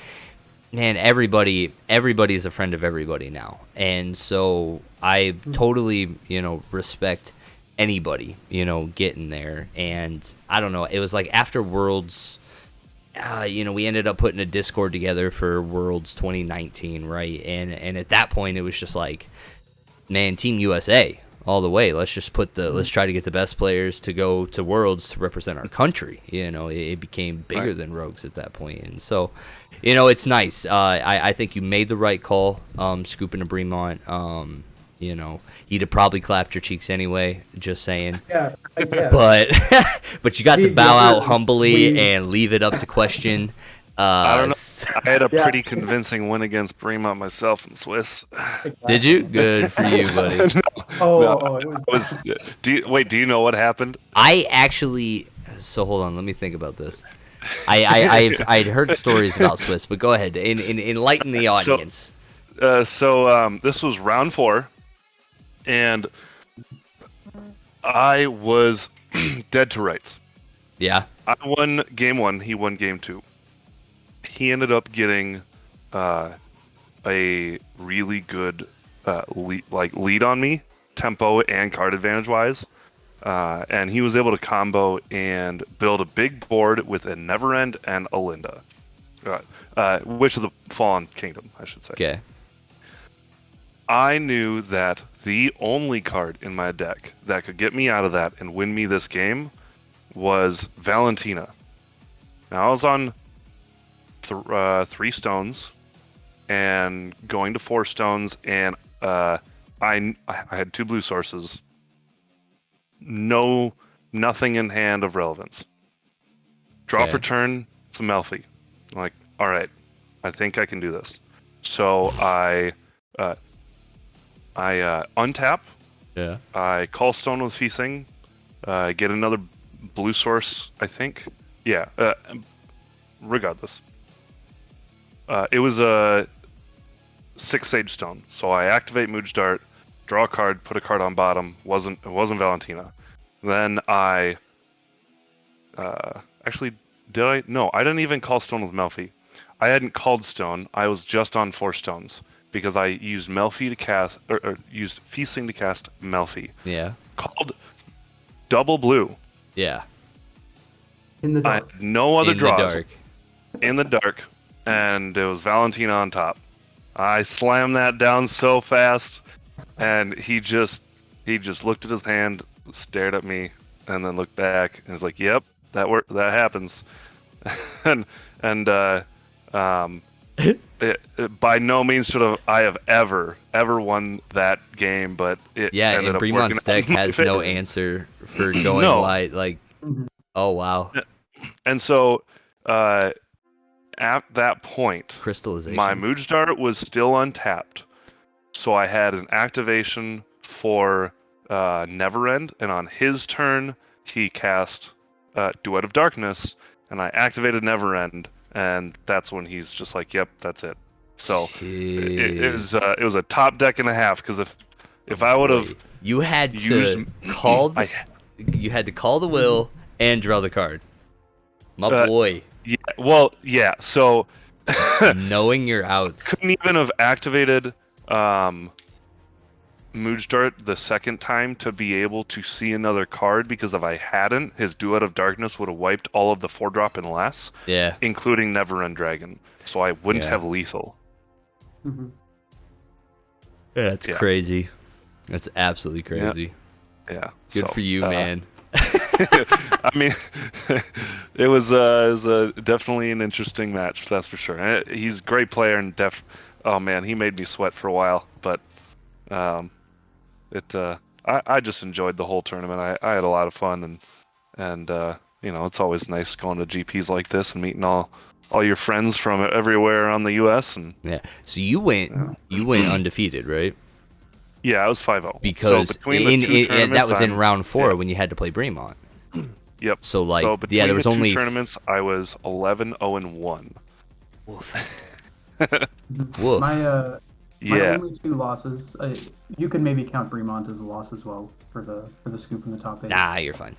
man, everybody's a friend of everybody now. And so I totally, respect anybody, getting there. And I don't know, it was like after Worlds, we ended up putting a Discord together for Worlds 2019, right? And at that point, it was just like, man, Team USA all the way. Let's just let's try to get the best players to go to Worlds to represent our country. It became bigger than Rogues at that point. And so, it's nice. I think you made the right call, scooping to Bremont. He'd have probably clapped your cheeks anyway, just saying. Yeah. But you got to bow out humbly and leave it up to question. I don't know. I had a pretty convincing win against Bremont myself in Swiss. Did you? Good for you, buddy. It was. Do you know what happened? I actually. So hold on, let me think about this. I'd heard stories about Swiss, but go ahead, enlighten the audience. So this was round 4, and I was dead to rights. Yeah. I won game 1. He won game 2. He ended up getting a really good lead on me, tempo and card advantage wise, and he was able to combo and build a big board with a Neverend and a Linda, Witch of the Fallen Kingdom, I should say. Okay. I knew that the only card in my deck that could get me out of that and win me this game was Valentina. Now I was on 3 stones and going to 4 stones, and I had 2 blue sources. Nothing in hand of relevance. Draw for turn, it's a Melfi. I'm like, all right, I think I can do this. So I untap. Yeah. I call stone with Feasting. Get another blue source, I think. Yeah. Regardless. It was a 6 Sage Stone, so I activate Mooj Dart, draw a card, put a card on bottom. It wasn't Valentina. Then I actually did I? No, I didn't even call Stone with Melfi. I hadn't called Stone. I was just on 4 stones because I used Melfi to cast or used Feasting to cast Melfi. Yeah. Called double blue. Yeah. In the dark. I had no other draws. In the dark. In the dark. And it was Valentina on top. I slammed that down so fast, and he just looked at his hand, stared at me, and then looked back, and was like, "Yep, that happens." and by no means should I have ever won that game, but it ended and up Bremont's deck has no answer for going wide. Like, oh wow. And so. At that point, Crystallization. my Mooj Dart was still untapped, so I had an activation for Neverend, and on his turn, he cast Duet of Darkness, and I activated Neverend, and that's when he's just like, "Yep, that's it." So it was a top deck and a half, because if I would have you had to call you had to call the will and draw the card, my boy. Yeah, well, yeah, so... knowing your outs. Couldn't even have activated Mooj Dart the second time to be able to see another card, because if I hadn't, his Duet of Darkness would have wiped all of the 4-drop and less, including Neverend Dragon, so I wouldn't have lethal. Mm-hmm. Yeah, that's crazy. That's absolutely crazy. Yeah. Good for you, man. I mean, it was definitely an interesting match, that's for sure. He's a great player, and oh man, he made me sweat for a while. But I just enjoyed the whole tournament. I had a lot of fun, and it's always nice going to GPs like this and meeting all your friends from everywhere around the U.S. and so you went undefeated, right? Yeah, I was 5-0. Because so between the two tournaments, that was in round 4 yeah. when you had to play Bremont. Yep. So like, so between yeah, there was the two only tournaments, I was 11-0-1. Woof. My Yeah. only 2 losses. You could maybe count Bremont as a loss as well for the scoop in the top 8. Nah, you're fine.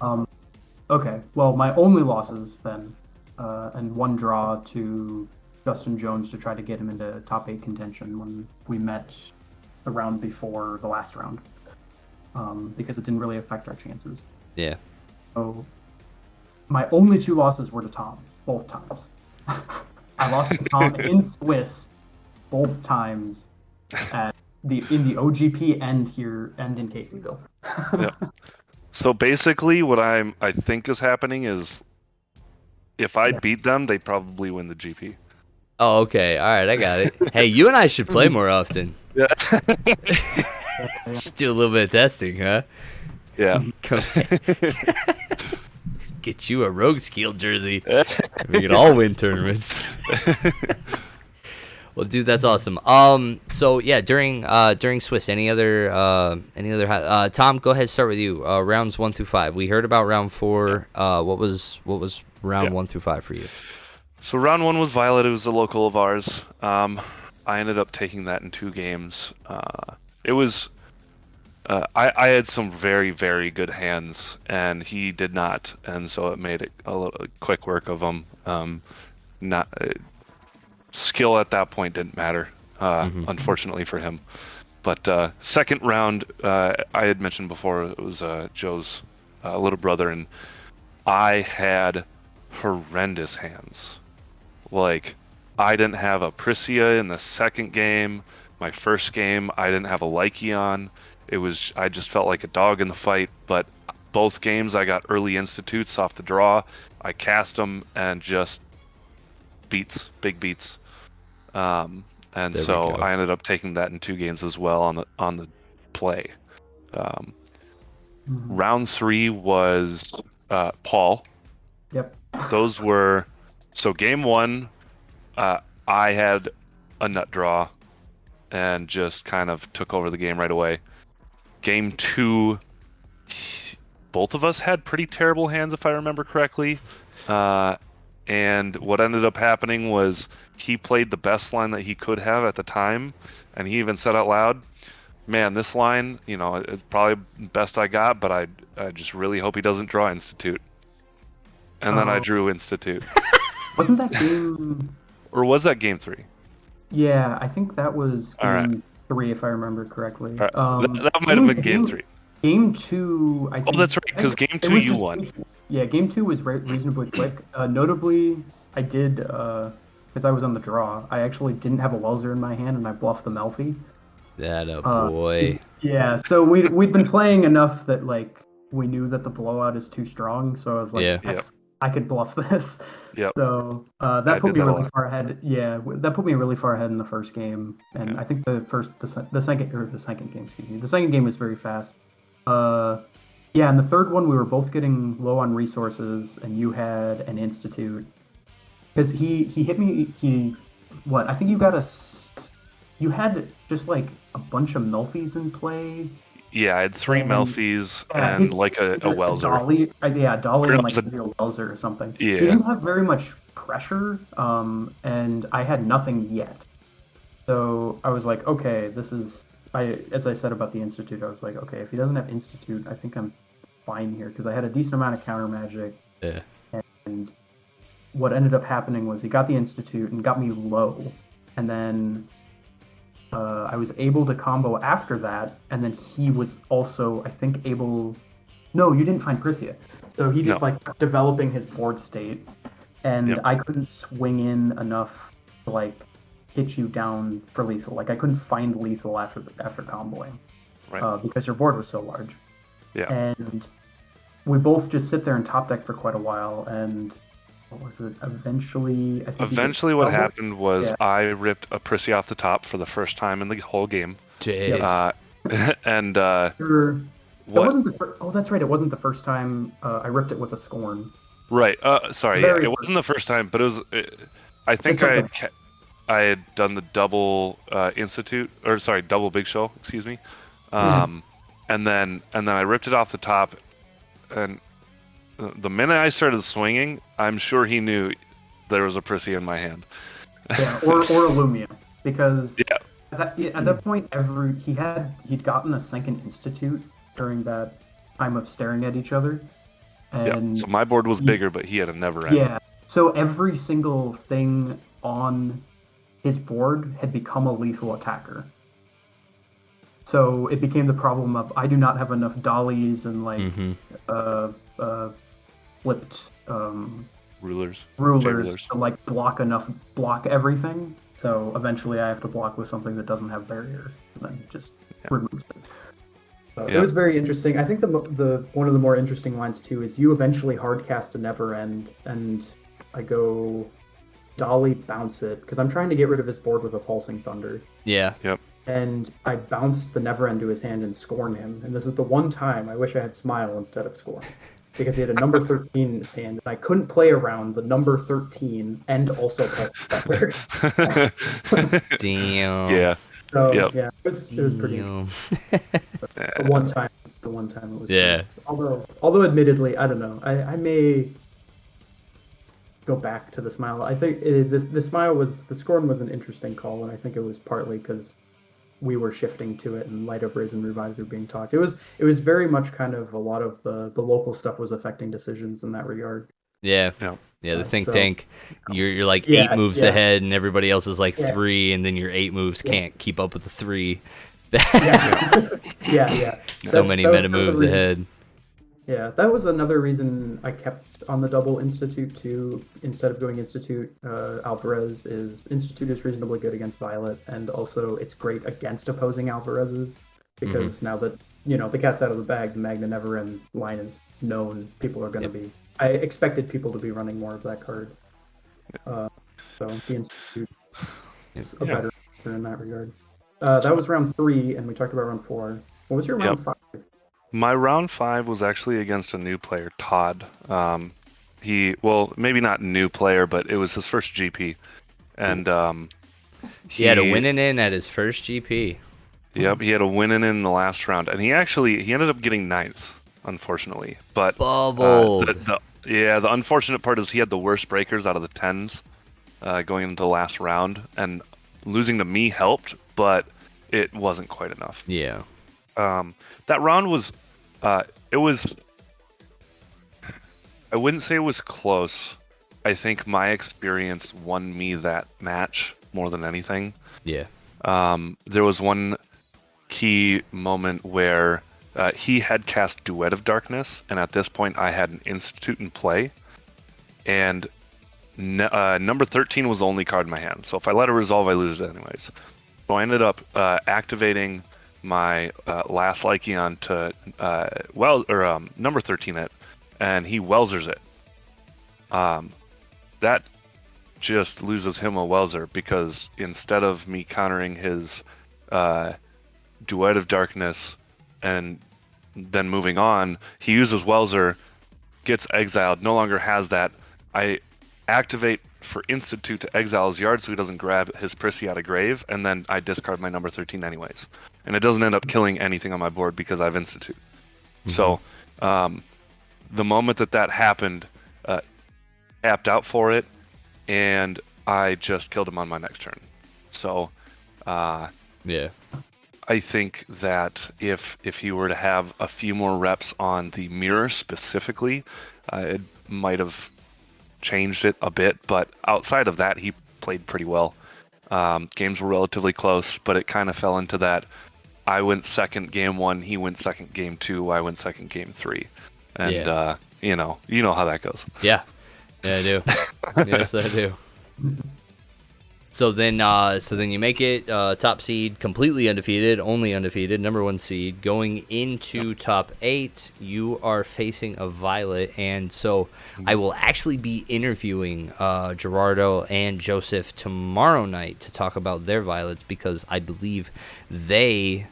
Okay. Well, my only losses then, and 1 draw to Justin Jones to try to get him into top 8 contention when we met the round before the last round, because it didn't really affect our chances. Yeah. So my only 2 losses were to Tom, both times. I lost to Tom in Swiss, both times, in the OGP and in Caseyville. Yep. So basically, what I think is happening is, if I beat them, they probably win the GP. Oh, okay. All right, I got it. Hey, you and I should play more often. Yeah. Just do a little bit of testing, huh? Yeah. Get you a Rogues Guild jersey. We can all win tournaments. Well, dude, that's awesome. So yeah, during Swiss, any other Tom, go ahead, start with you. Rounds 1 through 5. We heard about round 4. What was round 1 through 5 for you? So round 1 was Violet. It was a local of ours. I ended up taking that in 2 games. It was. I had some very, very good hands, and he did not, and so it made it a little quick work of him. Skill at that point didn't matter, unfortunately for him. But second round, I had mentioned before, it was Joe's little brother, and I had horrendous hands. Like, I didn't have a Priscia in the second game. My first game, I didn't have a Lycion. I just felt like a dog in the fight, but both games I got early institutes off the draw. I cast them and just big beats. And so I ended up taking that in 2 games as well on the play. Round 3 was Paul. Yep. Those were, so game 1, I had a nut draw and just kind of took over the game right away. Game 2, both of us had pretty terrible hands, if I remember correctly. And what ended up happening was he played the best line that he could have at the time, and he even said out loud, "Man, this line, it's probably the best I got, but I just really hope he doesn't draw Institute." And then I drew Institute. Wasn't that game? Or was that game 3? Yeah, I think that was game 3, if I remember correctly. Right. That might have been game 3. Game 2, I think. Oh, that's right, because game 2 you won. Yeah, game 2 was reasonably quick. Notably, I did, because I was on the draw, I actually didn't have a Welser in my hand, and I bluffed the Melfi. That a boy. Yeah, so we'd been playing enough that, like, we knew that the blowout is too strong, so I was like, I could bluff this. Yep. So that put me really far ahead. Yeah, that put me really far ahead in the first game, and I think the second game was very fast. Yeah, and the third one we were both getting low on resources, and you had an Institute because he hit me. I think you had just like a bunch of Melfis in play. Yeah, I had 3 Melfis and like a Welser. Dolly, Dolly and like a Welser or something. Yeah. He didn't have very much pressure, and I had nothing yet. So I was like, okay, as I said about the Institute, I was like, okay, if he doesn't have Institute, I think I'm fine here, because I had a decent amount of counter magic. Yeah. And what ended up happening was he got the Institute and got me low, and then I was able to combo after that, and then he was also, I think, able... No, you didn't find Priscia. So he just like developing his board state, and I couldn't swing in enough to like hit you down for lethal. Like I couldn't find lethal after comboing, right? Because your board was so large. Yeah. And we both just sit there and top deck for quite a while, and what was it? Eventually, what happened was I ripped a Prissy off the top for the first time in the whole game. Jeez. And what? Wasn't the oh, that's right. It wasn't the first time I ripped it with a Scorn. Right. Sorry. Yeah, it wasn't the first time, but it was. I think I had done the double Institute, or sorry, double Big Show. Excuse me. And then I ripped it off the top, and the minute I started swinging, I'm sure he knew there was a Prissy in my hand. Yeah, or a Lumia, because Yeah. at that point, he'd gotten a second Institute during that time of staring at each other. And So my board was bigger, but he had a never end. Yeah. So every single thing on his board had become a lethal attacker. So it became the problem of I do not have enough dollies and like flipped Rulers to like block everything. So eventually I have to block with something that doesn't have barrier, and then just removes it. It was very interesting. I think the one of the more interesting lines too is you eventually hardcast a never end, and I go dolly bounce it because I'm trying to get rid of his board with a pulsing thunder. Yeah. Yep. And I bounce the never end to his hand and scorn him. And this is the one time I wish I had smile instead of scorn, because he had a number 13 in his hand, and I couldn't play around the number 13 and also pulsing thunder. Damn. Yeah. So yeah, it was pretty. The one time it was. Yeah. Although admittedly, I don't know. I may go back to the smile. I think the scorn was an interesting call, and I think it was partly because we were shifting to it, and Light of Riz and Revives were being talked. It was very much kind of a lot of the local stuff was affecting decisions in that regard. Yeah. Yeah, the think tank. You're like 8 moves ahead, and everybody else is like 3, and then your 8 moves can't keep up with the 3. Yeah. So many meta moves ahead. Yeah, that was another reason I kept on the double Institute too, instead of going Institute Alvarez. Institute is reasonably good against Violet, and also it's great against opposing Alvarez's, because now that the cat's out of the bag, the Magna Never End line is known. People are going to be. I expected people to be running more of that card. So the Institute is a better answer in that regard. That was round 3, and we talked about round 4. What was your round 5? My round 5 was actually against a new player, Todd. Maybe not new player, but it was his first GP, and he had a winning in at his first GP. Yep, he had a winning in the last round, and he ended up getting 9th, unfortunately. But the unfortunate part is he had the worst breakers out of the 10s going into the last round, and losing to me helped, but it wasn't quite enough. Yeah. That round was, I wouldn't say it was close. I think my experience won me that match more than anything. Yeah. There was one key moment where he had cast Duet of Darkness, and at this point I had an Institute in play, and number 13 was the only card in my hand. So if I let it resolve, I lose it anyways. So I ended up activating my last Lycion to number 13 it, and he Welsers it. That just loses him a Welser, because instead of me countering his Duet of Darkness and then moving on, he uses Welser, gets exiled, no longer has that. I activate for Institute to exile his yard so he doesn't grab his Prissy out of grave, and then I discard my number 13 anyways. And it doesn't end up killing anything on my board because I have Institute. So the moment that happened, tapped out for it, and I just killed him on my next turn. So I think that if he were to have a few more reps on the mirror specifically, it might have changed it a bit, but outside of that, he played pretty well. Games were relatively close, but it kind of fell into that. I went second game 1, he went second game 2, I went second game 3, and you know how that goes. Yeah, I do. Yes, I do. So then you make it top seed, completely undefeated, only undefeated, number 1 seed. Going into top 8, you are facing a Violet, and so I will actually be interviewing Gerardo and Joseph tomorrow night to talk about their Violets, because I believe they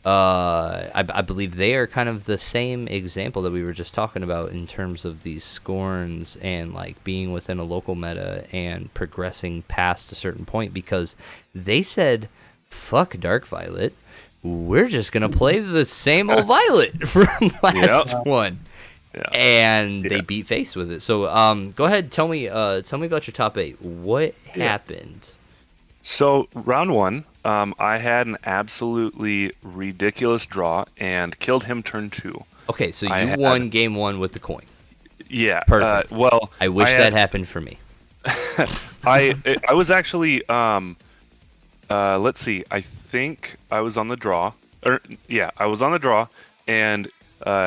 I believe they are kind of the same example that we were just talking about in terms of these scorns and like being within a local meta and progressing past a certain point, because they said fuck Dark Violet, we're just gonna play the same old Violet from last one. Yeah. And they beat face with it. So go ahead, tell me about your top 8. What happened? So round 1, I had an absolutely ridiculous draw and killed him turn 2. Okay, so you won game 1 with the coin. Yeah. Perfect. Well, I wish that happened for me. I was actually let's see. I think I was on the draw. I was on the draw, and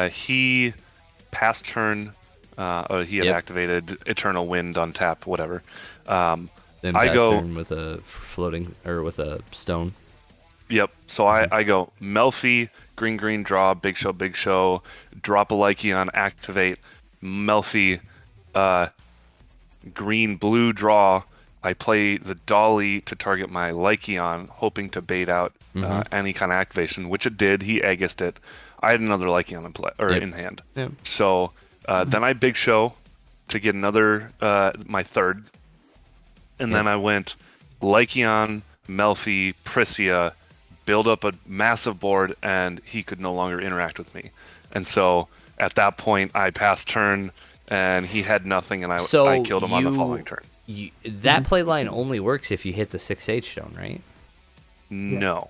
he passed turn. He had activated Eternal Wind on tap, whatever. Then I pass go turn with a floating or with a stone. Yep. So I go Melfi, green, draw, big show, drop a Lycion, activate, Melfi, green, blue, draw. I play the Dolly to target my Lycion, hoping to bait out any kind of activation, which it did. He Aegis it. I had another Lycion in play in hand. Yep. So then I big show to get another my third, and then I went Lycion, Melfi, Priscia, build up a massive board, and he could no longer interact with me. And so at that point, I passed turn, and he had nothing, and I killed him on the following turn. That play line only works if you hit the 6H stone, right? No.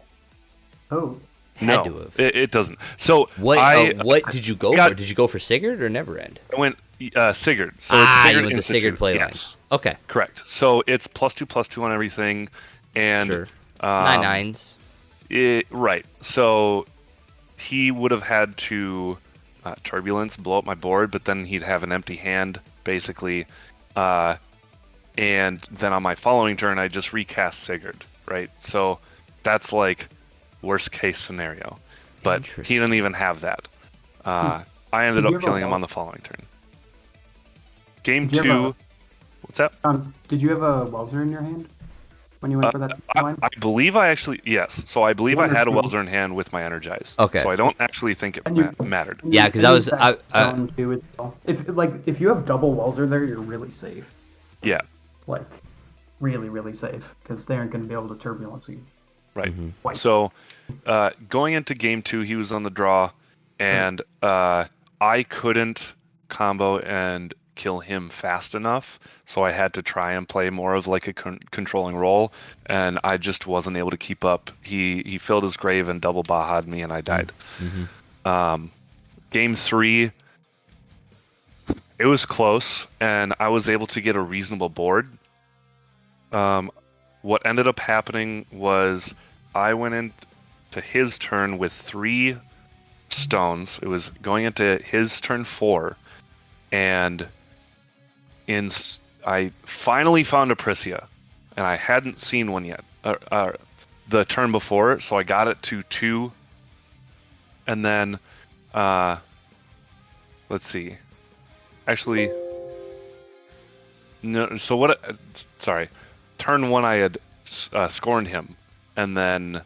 Oh. Had to have. It doesn't. So what did you go for? Did you go for Sigurd or Never End? I went Sigurd. So you went the Sigurd play line. Okay. Correct. So it's +2/+2 on everything, and sure. 9/9s. Right. So he would have had to Turbulence, blow up my board, but then he'd have an empty hand, basically. And then on my following turn, I just recast Sigurd, right? So that's like worst case scenario. But he didn't even have that. I ended up killing him on the following turn. Game 2. What's that? Did you have a Welser in your hand when you went for that line? I believe I actually, yes. So I believe I had a Welser in hand with my Energize. Okay. So I don't actually think it mattered. Yeah, because I was... If you have double Welser there, you're really safe. Yeah. Like, really, really safe, because they aren't going to be able to turbulence you. Right. So going into game 2, he was on the draw, and I couldn't combo and kill him fast enough, so I had to try and play more of like a controlling role, and I just wasn't able to keep up. He filled his grave and double Baha'd me, and I died. Game 3, it was close, and I was able to get a reasonable board. What ended up happening was I went into his turn with 3 stones. It was going into his turn 4, and I finally found a Priscia, and I hadn't seen one yet. The turn before, so I got it to 2, and then let's see. Actually, no. So what? Sorry. Turn 1, I had scorned him, and then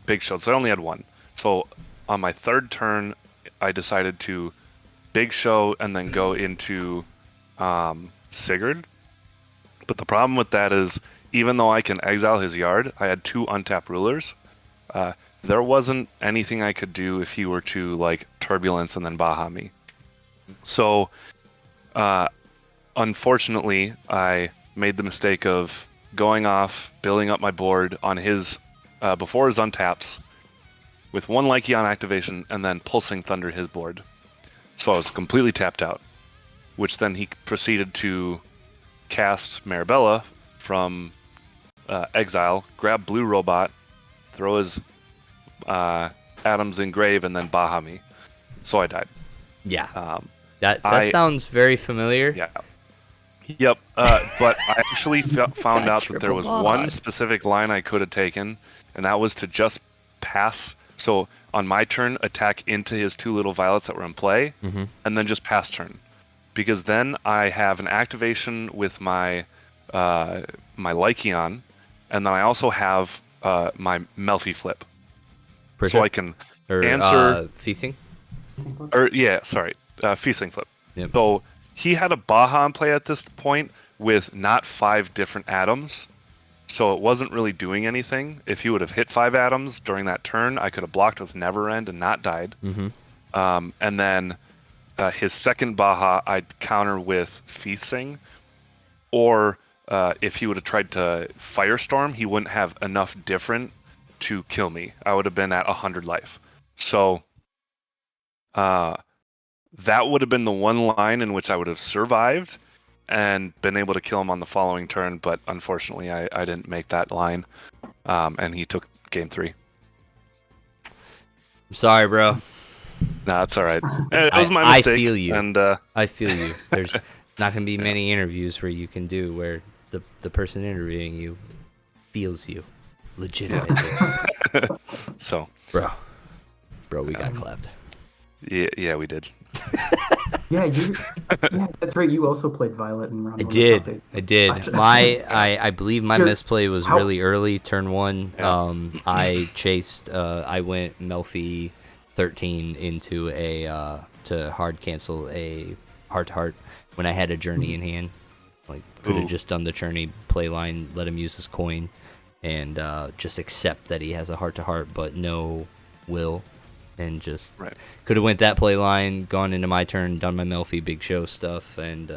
big showed. So I only had 1. So on my third turn, I decided to big show and then go into Sigurd. But the problem with that is, even though I can exile his yard, I had 2 untapped rulers. There wasn't anything I could do if he were to like turbulence and then Baha me. So unfortunately, I made the mistake of going off, building up my board on his before his untaps with 1 Lycion activation, and then pulsing Thunder his board. So I was completely tapped out, which then he proceeded to cast Marabella from exile, grab blue robot, throw his atoms in grave, and then Baha me. So I died. Yeah. That sounds very familiar. Yeah. Yep. But I actually found out that there was one specific line I could have taken, and that was to just pass. So on my turn, attack into his 2 little violets that were in play, and then just pass turn. Because then I have an activation with my my Lycion, and then I also have my Melfi flip. So I can answer feasting. Feasting flip. Yep. So he had a Baha in play at this point with not 5 different atoms, so it wasn't really doing anything. If he would have hit 5 atoms during that turn, I could have blocked with Never End and not died. And then his second Baja, I'd counter with Feasting, or if he would have tried to Firestorm, he wouldn't have enough different to kill me. I would have been at 100 life. So that would have been the one line in which I would have survived and been able to kill him on the following turn, but unfortunately I didn't make that line, and he took game 3. I'm sorry, bro. Nah, it's all right. It was my mistake. I feel you. And I feel you. There's not going to be many interviews where you can do where the person interviewing you feels you legitimately. So, bro, we got clapped. Yeah, we did. Yeah, that's right. You also played Violet in round 1. I did. I believe my misplay was really early, turn 1. Yeah. I chased. I went Melfi 13 into a to hard cancel a heart to heart when I had a journey in hand. Like could have just done the journey play line, let him use his coin, and just accept that he has a heart to heart, but no will. And just could have went that play line, gone into my turn, done my Melfi big show stuff, and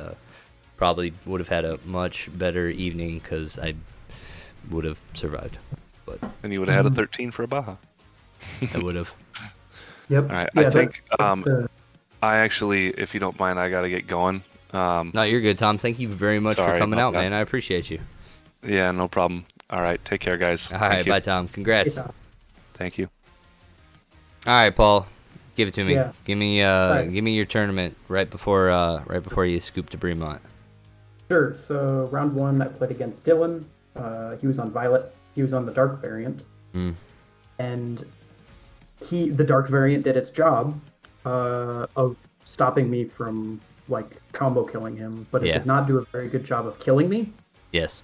probably would have had a much better evening because I would have survived. But and you would have had a 13 for a Baja. I would have. Yep. All right. I think I actually, if you don't mind, I got to get going. No, you're good, Tom. Thank you very much for coming out, man. I appreciate you. Yeah, no problem. All right. Take care, guys. All right. Bye, Tom. Congrats. Thank you. All right, Paul, give it to me. Yeah. Give me your tournament right before you scoop to Bremont. Sure. So round 1, I played against Dylan. He was on Violet. He was on the Dark variant, and the Dark variant did its job of stopping me from like combo killing him, but it did not do a very good job of killing me. Yes.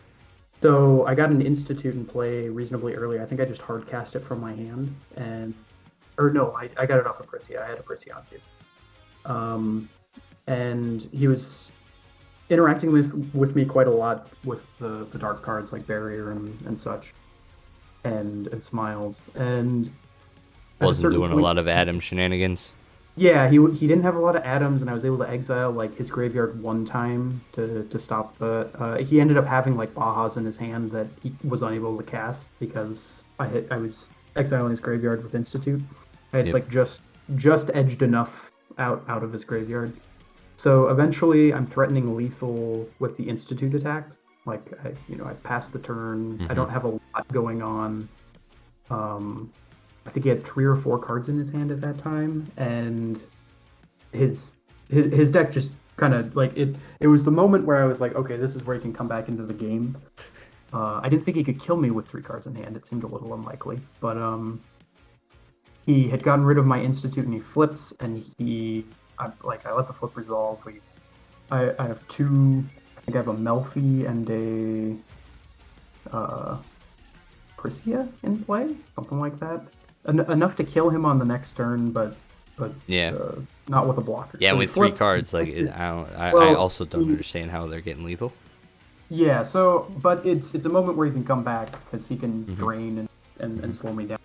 So I got an Institute in play reasonably early. I think I just hard cast it from my hand, or no, I got it off of Prisia. I had a Prisia on too. And he was interacting with me quite a lot with the dark cards like Barrier and such, and Smiles. And wasn't doing a lot of Adam shenanigans. Yeah, he didn't have a lot of atoms, and I was able to exile like his graveyard one time to stop the. He ended up having like Bajas in his hand that he was unable to cast because I was exiling his graveyard with Institute. I had like just edged enough out of his graveyard. So eventually I'm threatening lethal with the Institute attacks. Like I passed the turn. I don't have a lot going on. I think he had 3 or 4 cards in his hand at that time, and his deck just kind of like it was the moment where I was like, okay, this is where he can come back into the game. I didn't think he could kill me with 3 cards in hand. It seemed a little unlikely, but he had gotten rid of my Institute and he flips, and I let the flip resolve. I have 2. I think I have a Melfi and a Prisia in play, something like that. Enough to kill him on the next turn, but not with a blocker. Yeah, so with 3 cards, like I also don't understand how they're getting lethal. Yeah, but it's a moment where he can come back because he can drain and slow me down.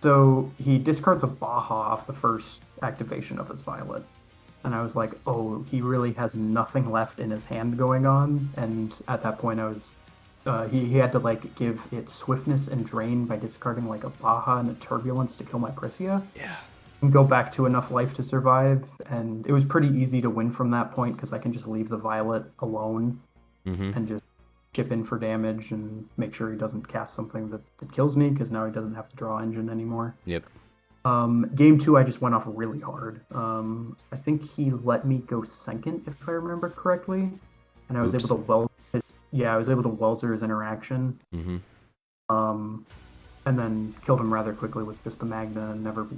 So he discards a Baja off the first activation of his Violet. And I was like, oh, he really has nothing left in his hand going on. And at that point I was, he had to like give it swiftness and drain by discarding like a Baja and a Turbulence to kill my Prisia. Yeah. And go back to enough life to survive. And it was pretty easy to win from that point because I can just leave the Violet alone and just chip in for damage and make sure he doesn't cast something that kills me because now he doesn't have to draw engine anymore. Yep. Game 2, I just went off really hard. I think he let me go second, if I remember correctly, and I was able to Welzer his interaction. And then killed him rather quickly with just the Magna Never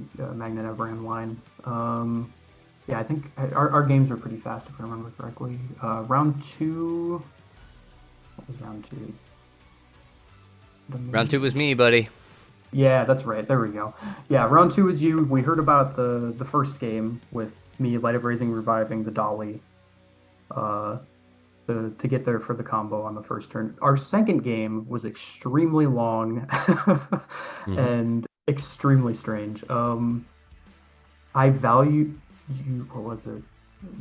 End line. I think our games were pretty fast, if I remember correctly. Round 2. What was round 2? Round 2 was me, buddy. Yeah, that's right. There we go. Yeah, round 2 was you. We heard about the first game with me Light of Raising reviving the Dolly. to get there for the combo on the first turn. Our second game was extremely long and extremely strange. I value you. What was it?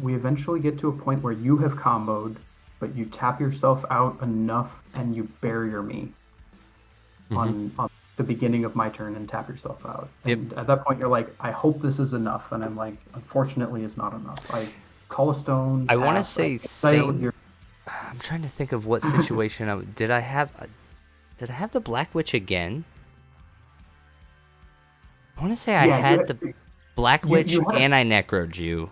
We eventually get to a point where you have comboed, but you tap yourself out enough and you barrier me on the beginning of my turn and tap yourself out. And at that point, you're like, I hope this is enough. And I'm like, unfortunately, it's not enough. I call a stone. I want to say same. I'm trying to think of what situation did I have the Black Witch again? I want to say I had the Black Witch and I necroed you.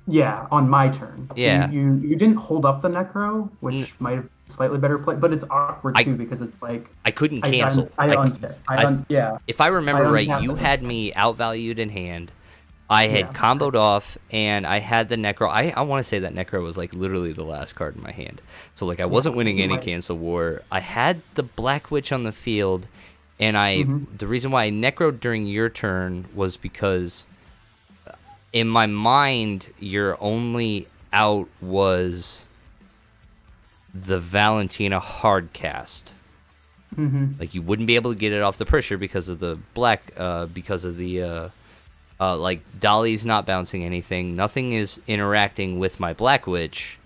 Yeah, on my turn. Yeah. So you didn't hold up the necro, which might have been slightly better play, but it's awkward too because it's like I couldn't cancel. Yeah. If I remember right, you had me outvalued in hand. I had comboed off, and I had the necro. I want to say that necro was like literally the last card in my hand. So like I wasn't winning any cancel war. I had the Black Witch on the field, and the reason why I necroed during your turn was because in my mind your only out was the Valentina hard cast. Like you wouldn't be able to get it off the pressure because of the because of the like Dolly's not bouncing anything. Nothing is interacting with my Black Witch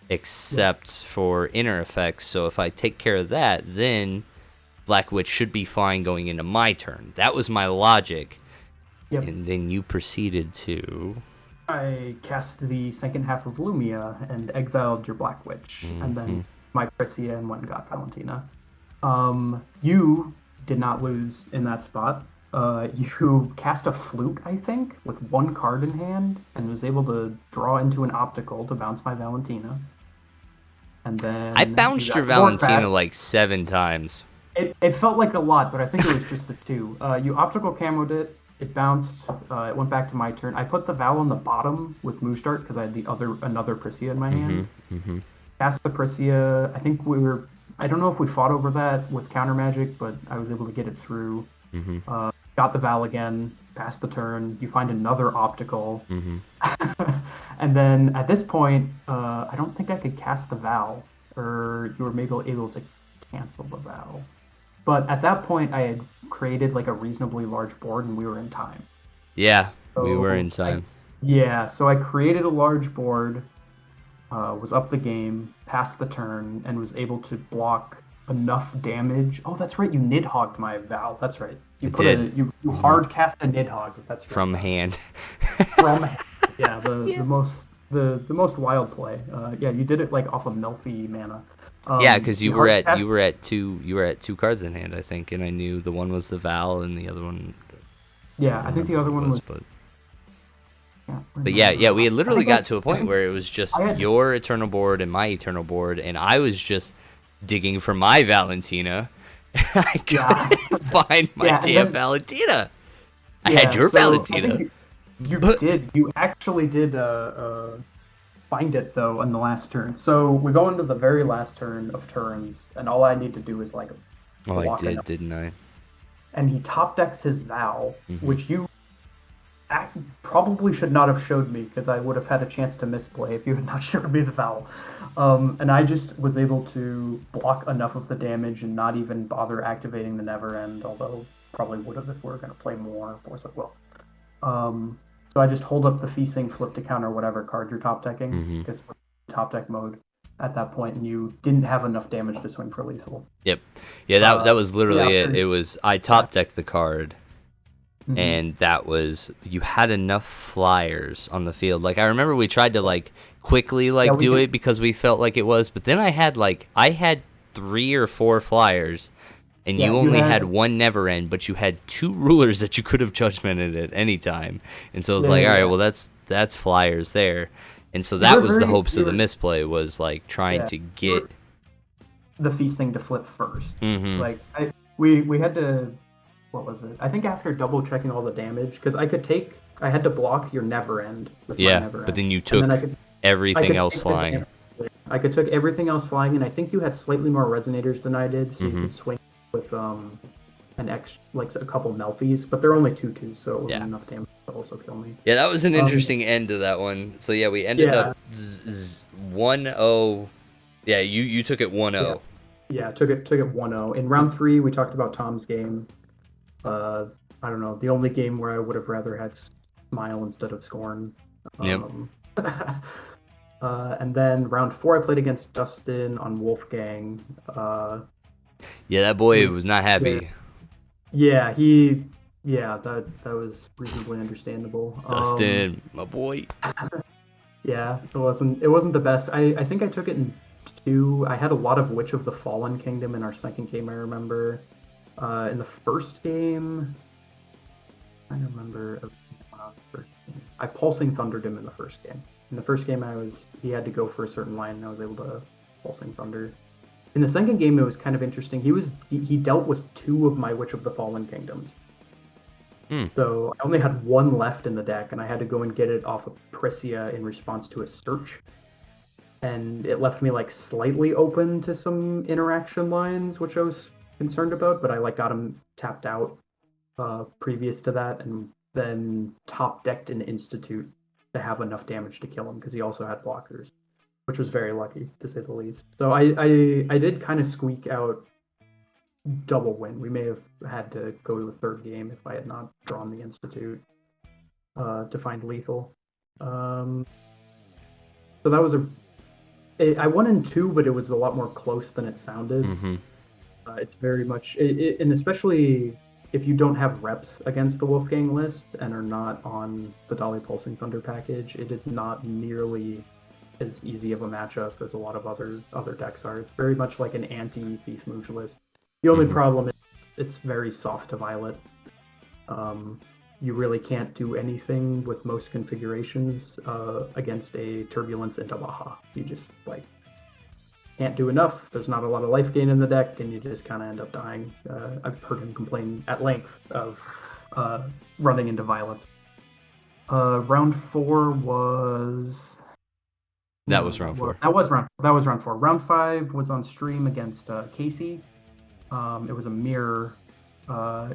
except for inner effects. So if I take care of that, then Black Witch should be fine going into my turn. That was my logic. Yep. And then you proceeded to... I cast the second half of Lumia and exiled your Black Witch. And then my Chrysia and went and got Valentina. You did not lose in that spot. You cast a flute, I think, with one card in hand, and was able to draw into an optical to bounce my Valentina. And then I bounced your Valentina like 7 times. It felt like a lot, but I think it was just the 2. You optical camoed it. It bounced. It went back to my turn. I put the Val on the bottom with move start because I had another Prisia in my hand. Cast the Prisia. I think I don't know if we fought over that with counter magic, but I was able to get it through. Got the Val again, passed the turn. You find another optical. And then at this point, I don't think I could cast the Val, or you were maybe able to cancel the Val. But at that point, I had created like a reasonably large board, and we were in time. Yeah, so we were in time. So I created a large board, was up the game, passed the turn, and was able to block enough damage. Oh, that's right. You Nidhogged my Val. That's right. You hard cast a Nidhogg. That's right. From hand. Yeah, the most wild play. You did it like off of Melfi mana. Yeah, because you were at 2 cards in hand, I think, and I knew the one was the Val and the other one. Yeah, I think the other one was. But yeah, we had literally got to a point where it was just your Eternal board and my Eternal board, and I was just digging for my Valentina. I couldn't find my damn Valentina. I had your Valentina. You actually did find it though on the last turn. So we go into the very last turn of turns, and all I need to do is like. Oh, I did, didn't I? And he top decks his Val, which you probably should not have showed me because I would have had a chance to misplay if you had not showed me the Val. And I just was able to block enough of the damage and not even bother activating the Never End, although probably would have if we were going to play more. I was like, well. So I just hold up the Feasting, flip to counter whatever card you're top decking, because top deck mode at that point, and you didn't have enough damage to swing for lethal. Yep. Yeah, that was literally it. It was I top decked the card, and that was you had enough flyers on the field. Like I remember we tried to like quickly do it because we felt like it was, but then I had 3 or 4 flyers. And you only had 1 Never End, but you had 2 rulers that you could have judgmented at any time. And so it was all right, well, that's flyers there. And so that was the hopes of the misplay, was like trying to get the Feasting to flip first. Like we had to, what was it? I think after double checking all the damage, because I had to block your Never End with my Never End. But then you took everything else flying. I could took everything else flying, and I think you had slightly more resonators than I did, so you could swing with an X, like a couple Melfies, but they're only 2/2, so it wasn't enough damage to also kill me. Yeah, that was an interesting end to that one. So yeah, we ended up 1-0. Yeah, you took it 1-0. Yeah, took it 1-0. In round 3, we talked about Tom's game. I don't know, the only game where I would have rather had Smile instead of Scorn. Yep. And then round 4, I played against Dustin on Wolfgang. Yeah, that boy was not happy. Yeah, that was reasonably understandable. Dustin, my boy. Yeah, it wasn't the best. I think I took it in 2. I had a lot of Witch of the Fallen Kingdom in our second game, I remember. In the first game, I remember I Pulsing Thundered him in the first game. In the first game, he had to go for a certain line, and I was able to Pulsing Thunder. In the second game, it was kind of interesting. He dealt with 2 of my Witch of the Fallen Kingdoms. So I only had 1 left in the deck, and I had to go and get it off of Priscia in response to a search. And it left me like slightly open to some interaction lines, which I was concerned about, but I got him tapped out previous to that, and then top decked an Institute to have enough damage to kill him because he also had blockers, which was very lucky to say the least. So I did kind of squeak out double win. We may have had to go to the third game if I had not drawn the Institute to find lethal. So that was I won in 2, but it was a lot more close than it sounded. It's very much, and especially if you don't have reps against the Wolfgang list and are not on the Dolly Pulsing Thunder package, it is not nearly as easy of a matchup as a lot of other decks are. It's very much like an anti-Thief Mooge list. The only problem is it's very soft to Violet. You really can't do anything with most configurations against a Turbulence into Baja. You just can't do enough. There's not a lot of life gain in the deck, and you just kind of end up dying. I've heard him complain at length of running into violence. Round 4 was... That was round 4. That was round 4. Round 5 was on stream against Casey. It was a mirror.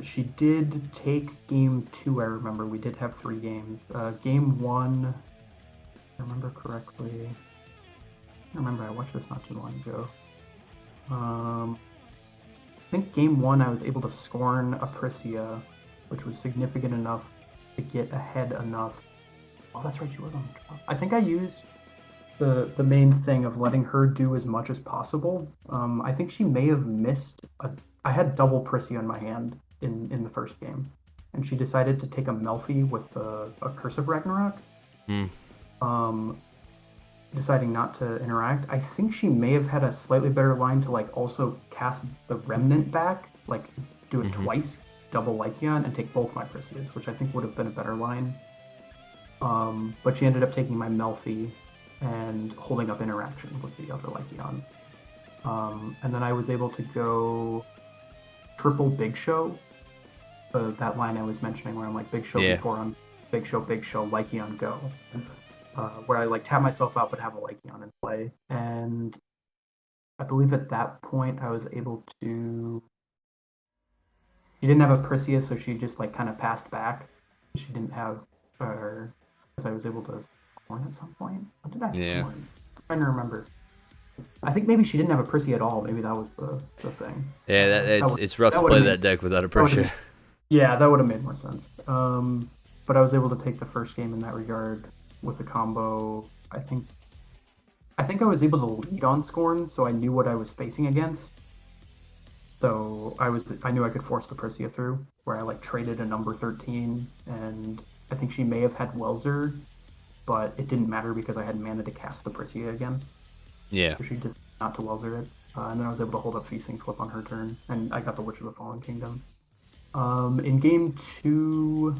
She did take game 2, I remember. We did have 3 games. Game 1, if I remember correctly... I remember I watched this not too long ago. I think game 1 I was able to Scorn a Priscia, which was significant enough to get ahead enough. Oh, that's right, she was on the 12. I think I used the main thing of letting her do as much as possible. I think she may have missed I had double Priscia in my hand in the first game, and she decided to take a Melfi with a Curse of Ragnarok. Deciding not to interact. I think she may have had a slightly better line to also cast the Remnant back, do it twice, double Lycion, and take both my Priscias, which I think would have been a better line. But she ended up taking my Melfi and holding up interaction with the other Lycion. And then I was able to go triple Big Show, that line I was mentioning where I'm like Big Show before I'm Big Show, Lycion go. Where I tap myself out but have a Lycion in play. And I believe at that point I was able to... She didn't have a Priscia, so she just kind of passed back. She didn't have her... Because I was able to Scorn at some point. What did I Scorn? I'm trying to remember. I think maybe she didn't have a Priscia at all. Maybe that was the thing. Yeah, it's rough to play that deck without a Priscia. Yeah, that would have made more sense. But I was able to take the first game in that regard with the combo. I think I was able to lead on Scorn, so I knew what I was facing against. So I knew I could force the Priscia through, where I traded a number 13, and I think she may have had Welzer, but it didn't matter because I had mana to cast the Priscia again. Yeah. So she just not to Welzer it. And then I was able to hold up Feasting Flip on her turn, and I got the Witch of the Fallen Kingdom. In game 2,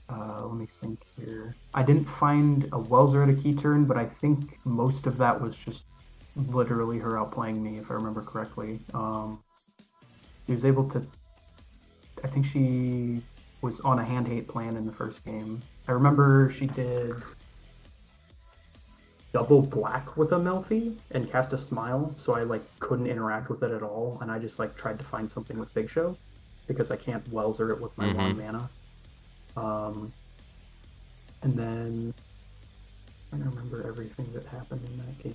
let me think here. I didn't find a Welzer at a key turn, but I think most of that was just literally her outplaying me, if I remember correctly. She was able to... I think she was on a hand-hate plan in the first game. I remember she did double black with a Melfi and cast a Smile, so I couldn't interact with it at all, and I just tried to find something with Big Show because I can't Welzer it with my 1 mana. And then I don't remember everything that happened in that game.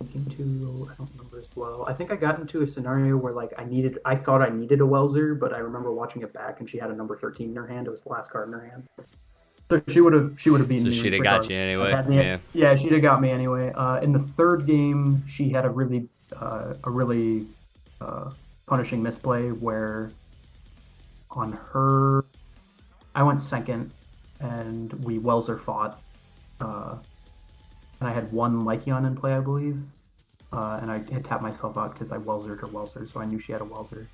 I don't remember as well. I think I got into a scenario where like I thought I needed a Welser, but I remember watching it back and she had a number 13 in her hand. It was the last card in her hand. So she would have beaten So me. she'd have got you anyway. Yeah. Yeah, she'd have got me anyway. In the third game, she had a really punishing misplay where on her, I went second, and we Welser fought, and I had one Lycion in play, I believe, and I had tapped myself out because I Welsered her Welser, so I knew she had a Welser.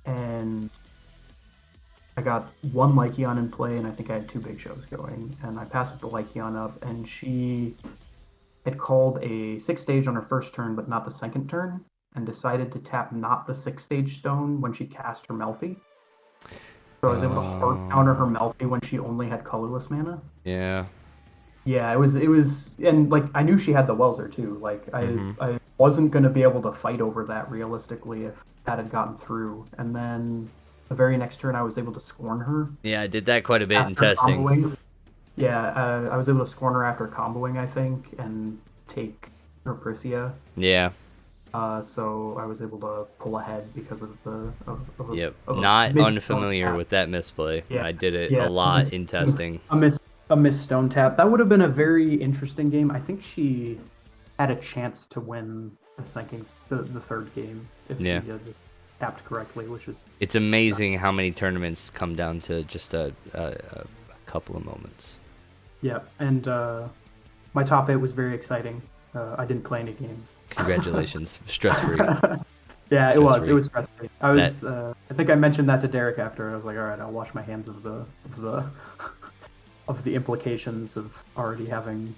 And I got one Lycion in play, and I think I had 2 big shows going, and I passed with the Lycion up, and she had called a 6th stage on her first turn, but not the second turn, and decided to tap not the 6th stage stone when she cast her Melfi. So I was able to hard counter her Melfi when she only had colorless mana. Yeah. Yeah, it was, and like I knew she had the Welser too. Like I wasn't gonna be able to fight over that realistically if that had gotten through. And then the very next turn, I was able to scorn her. Yeah, I did that quite a bit in testing. Comboing. Yeah, I was able to scorn her after comboing, I think, and take her Prisia. Yeah. So I was able to pull ahead because of the. Yep. Not unfamiliar with that misplay. Yeah. I did it a lot in testing. A missed stone tap. That would have been a very interesting game. I think she had a chance to win the third game if she had tapped correctly, which is. It's amazing how many tournaments come down to just a couple of moments. Yeah, and my top 8 was very exciting. I didn't play any games. Congratulations, stress-free. Yeah, it was. It was stress-free. I think I mentioned that to Derek after. I was like, all right, I'll wash my hands of the implications of already having.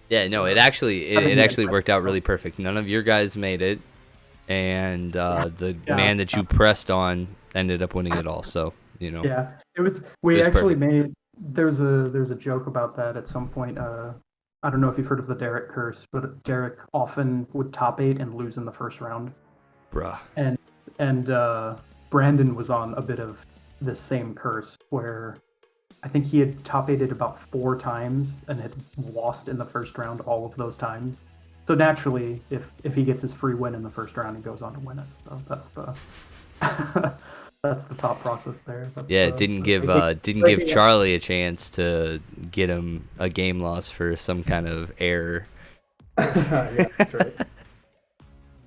Yeah, no, it actually worked out really perfect. None of your guys made it, and the man that you pressed on ended up winning it all. So Yeah, it was. We actually made. There's a joke about that at some point. I don't know if you've heard of the Derek curse, but Derek often would top 8 and lose in the first round. Bruh. And Brandon was on a bit of the same curse where I think he had top 8'd about 4 times and had lost in the first round all of those times. So naturally, if he gets his free win in the first round, he goes on to win it. So that's the that's the thought process there. Didn't give Charlie a chance to get him a game loss for some kind of error. Yeah, that's right.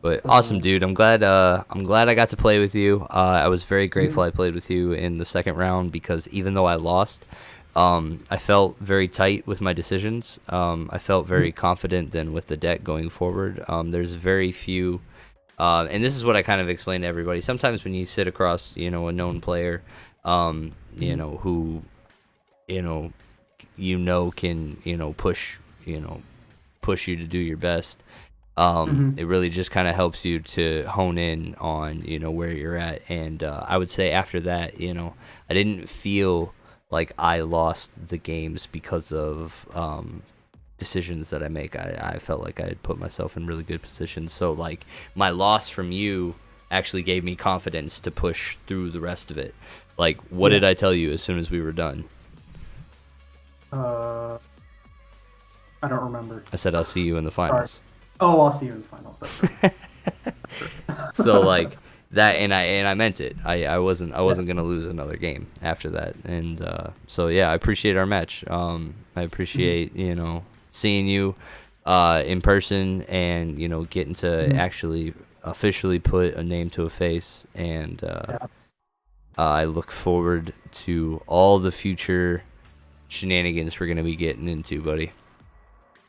But awesome, dude. I'm glad I got to play with you. I was very grateful I played with you in the second round because even though I lost, I felt very tight with my decisions. I felt very confident then with the deck going forward. There's very few. And this is what I kind of explain to everybody. Sometimes when you sit across, a known player, who, can, push you to do your best. It really just kind of helps you to hone in on, where you're at. And I would say after that, I didn't feel like I lost the games because of decisions that I make. I felt like I had put myself in really good positions. So like my loss from you actually gave me confidence to push through the rest of it. Like what did I tell you as soon as we were done? I don't remember. I said I'll see you in the finals. Oh, I'll see you in the finals. So like that, and I meant it. I wasn't gonna lose another game after that. And so yeah, I appreciate our match. I appreciate seeing you in person and getting to actually officially put a name to a face. And I look forward to all the future shenanigans we're gonna be getting into, buddy.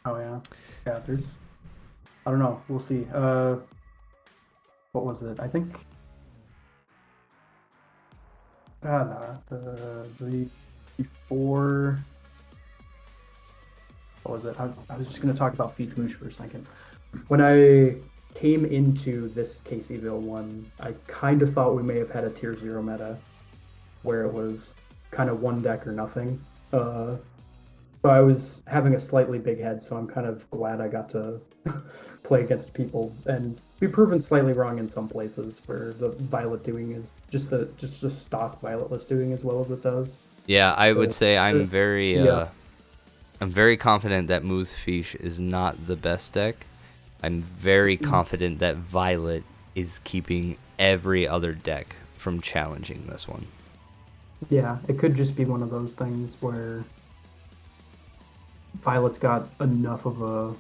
Oh yeah. There's. I don't know. We'll see. What was it? I think. The before. What was it? I was just going to talk about Feast Moosh for a second. When I came into this Caseyville one, I kind of thought we may have had a tier 0 meta, where it was kind of one deck or nothing. So I was having a slightly big head, so I'm kind of glad I got to play against people and be proven slightly wrong in some places where the Violet doing is just the stock Violet list doing as well as it does. Yeah, I would say I'm very yeah. I'm very confident that Moothfish is not the best deck. I'm very confident that Violet is keeping every other deck from challenging this one. Yeah, it could just be one of those things where Violet's got enough of a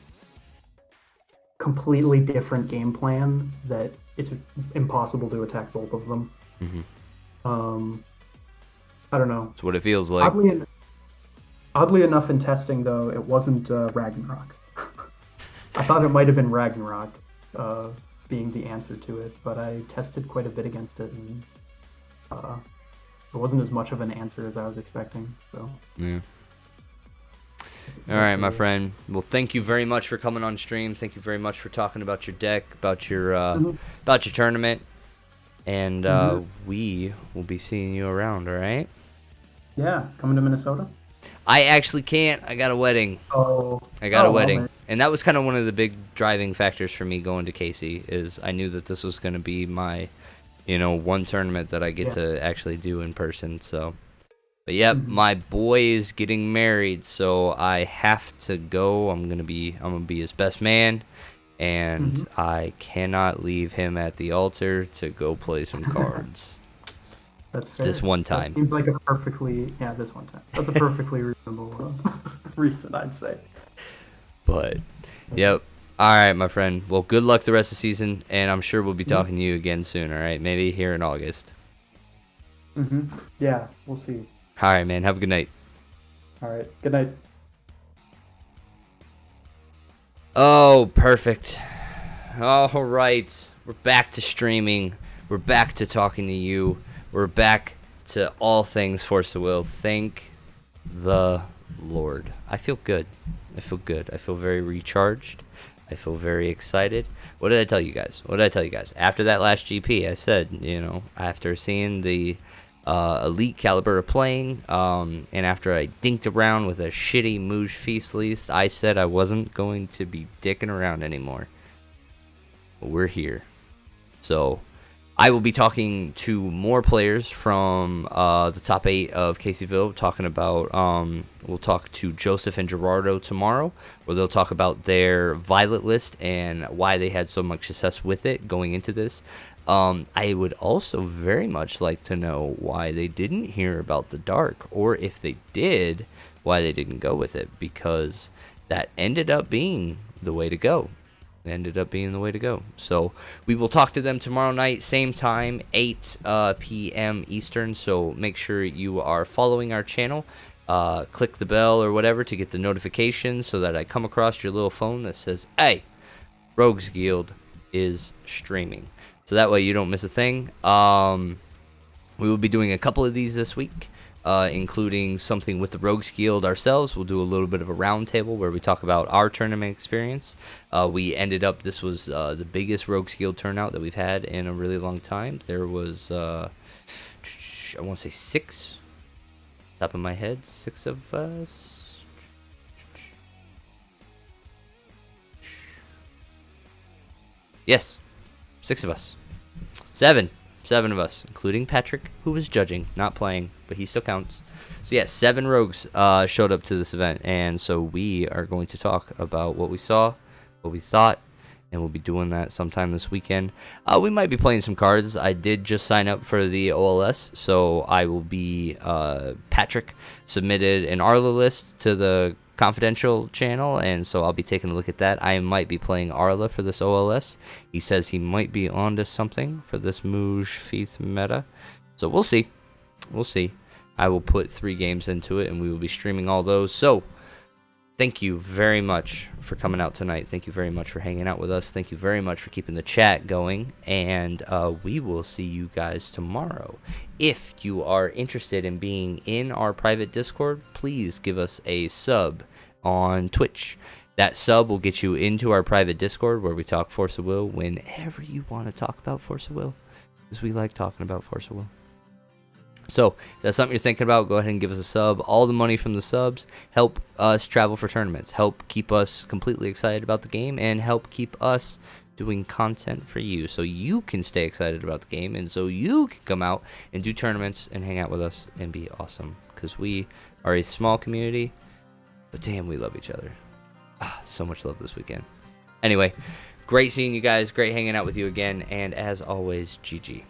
completely different game plan that it's impossible to attack both of them. I don't know. That's what it feels like. Oddly enough, in testing though, it wasn't Ragnarok. I thought it might have been Ragnarok being the answer to it, but I tested quite a bit against it, and it wasn't as much of an answer as I was expecting. So. Yeah. All right, my friend. Well, thank you very much for coming on stream. Thank you very much for talking about your deck, about your tournament, and we will be seeing you around. All right. Yeah, coming to Minnesota. I actually can't. I got a wedding. I got a wedding, and that was kind of one of the big driving factors for me going to Casey. Is I knew that this was going to be my, one tournament that I get to actually do in person. So. But yep, my boy is getting married, so I have to go. I'm gonna be his best man, and I cannot leave him at the altar to go play some cards. That's fair. This one time. That seems like this one time. That's a perfectly reasonable reason, I'd say. But, yep. All right, my friend. Well, good luck the rest of the season, and I'm sure we'll be talking to you again soon. All right, maybe here in August. Yeah, we'll see. All right, man. Have a good night. All right. Good night. Oh, perfect. All right. We're back to streaming. We're back to talking to you. We're back to all things Force of Will. Thank the Lord. I feel good. I feel very recharged. I feel very excited. What did I tell you guys? After that last GP, I said, after seeing the elite caliber of playing, and after I dinked around with a shitty Mouge Feast list, I said I wasn't going to be dicking around anymore. But we're here. So I will be talking to more players from the top 8 of Caseyville, talking about, we'll talk to Joseph and Gerardo tomorrow, where they'll talk about their Violet list and why they had so much success with it going into this. I would also very much like to know why they didn't hear about the Dark, or if they did, why they didn't go with it, because that ended up being the way to go. So we will talk to them tomorrow night, same time, 8 p.m. Eastern. So make sure you are following our channel. Click the bell or whatever to get the notifications so that I come across your little phone that says, hey, Rogues Guild is streaming. So that way you don't miss a thing. We will be doing a couple of these this week, including something with the Rogues Guild ourselves. We'll do a little bit of a roundtable where we talk about our tournament experience. This was the biggest Rogues Guild turnout that we've had in a really long time. There was, I want to say 6, top of my head, 6 of us. Yes, 6 of us. 7 of us, including Patrick, who was judging, not playing, but he still counts. So yeah, 7 rogues showed up to this event, and so we are going to talk about what we saw, what we thought, and we'll be doing that sometime this weekend. We might be playing some cards. I did just sign up for the OLS, so I will be, Patrick submitted an Arla list to the confidential channel, and so I'll be taking a look at that. I might be playing Arla for this OLS. He says he might be onto something for this Mouge Feith meta, so we'll see. I will put 3 games into it, and we will be streaming all those. So thank you very much for coming out tonight. Thank you very much for hanging out with us. Thank you very much for keeping the chat going, and we will see you guys tomorrow. If you are interested in being in our private Discord, please give us a sub on Twitch. That sub will get you into our private Discord where we talk Force of Will whenever you want to talk about Force of Will, because we like talking about Force of Will. So if that's something you're thinking about, go ahead and give us a sub. All the money from the subs help us travel for tournaments, help keep us completely excited about the game, and help keep us doing content for you so you can stay excited about the game, and so you can come out and do tournaments and hang out with us and be awesome. because we are a small community, but damn, we love each other. So much love this weekend. Anyway, great seeing you guys, great hanging out with you again, and as always, GG.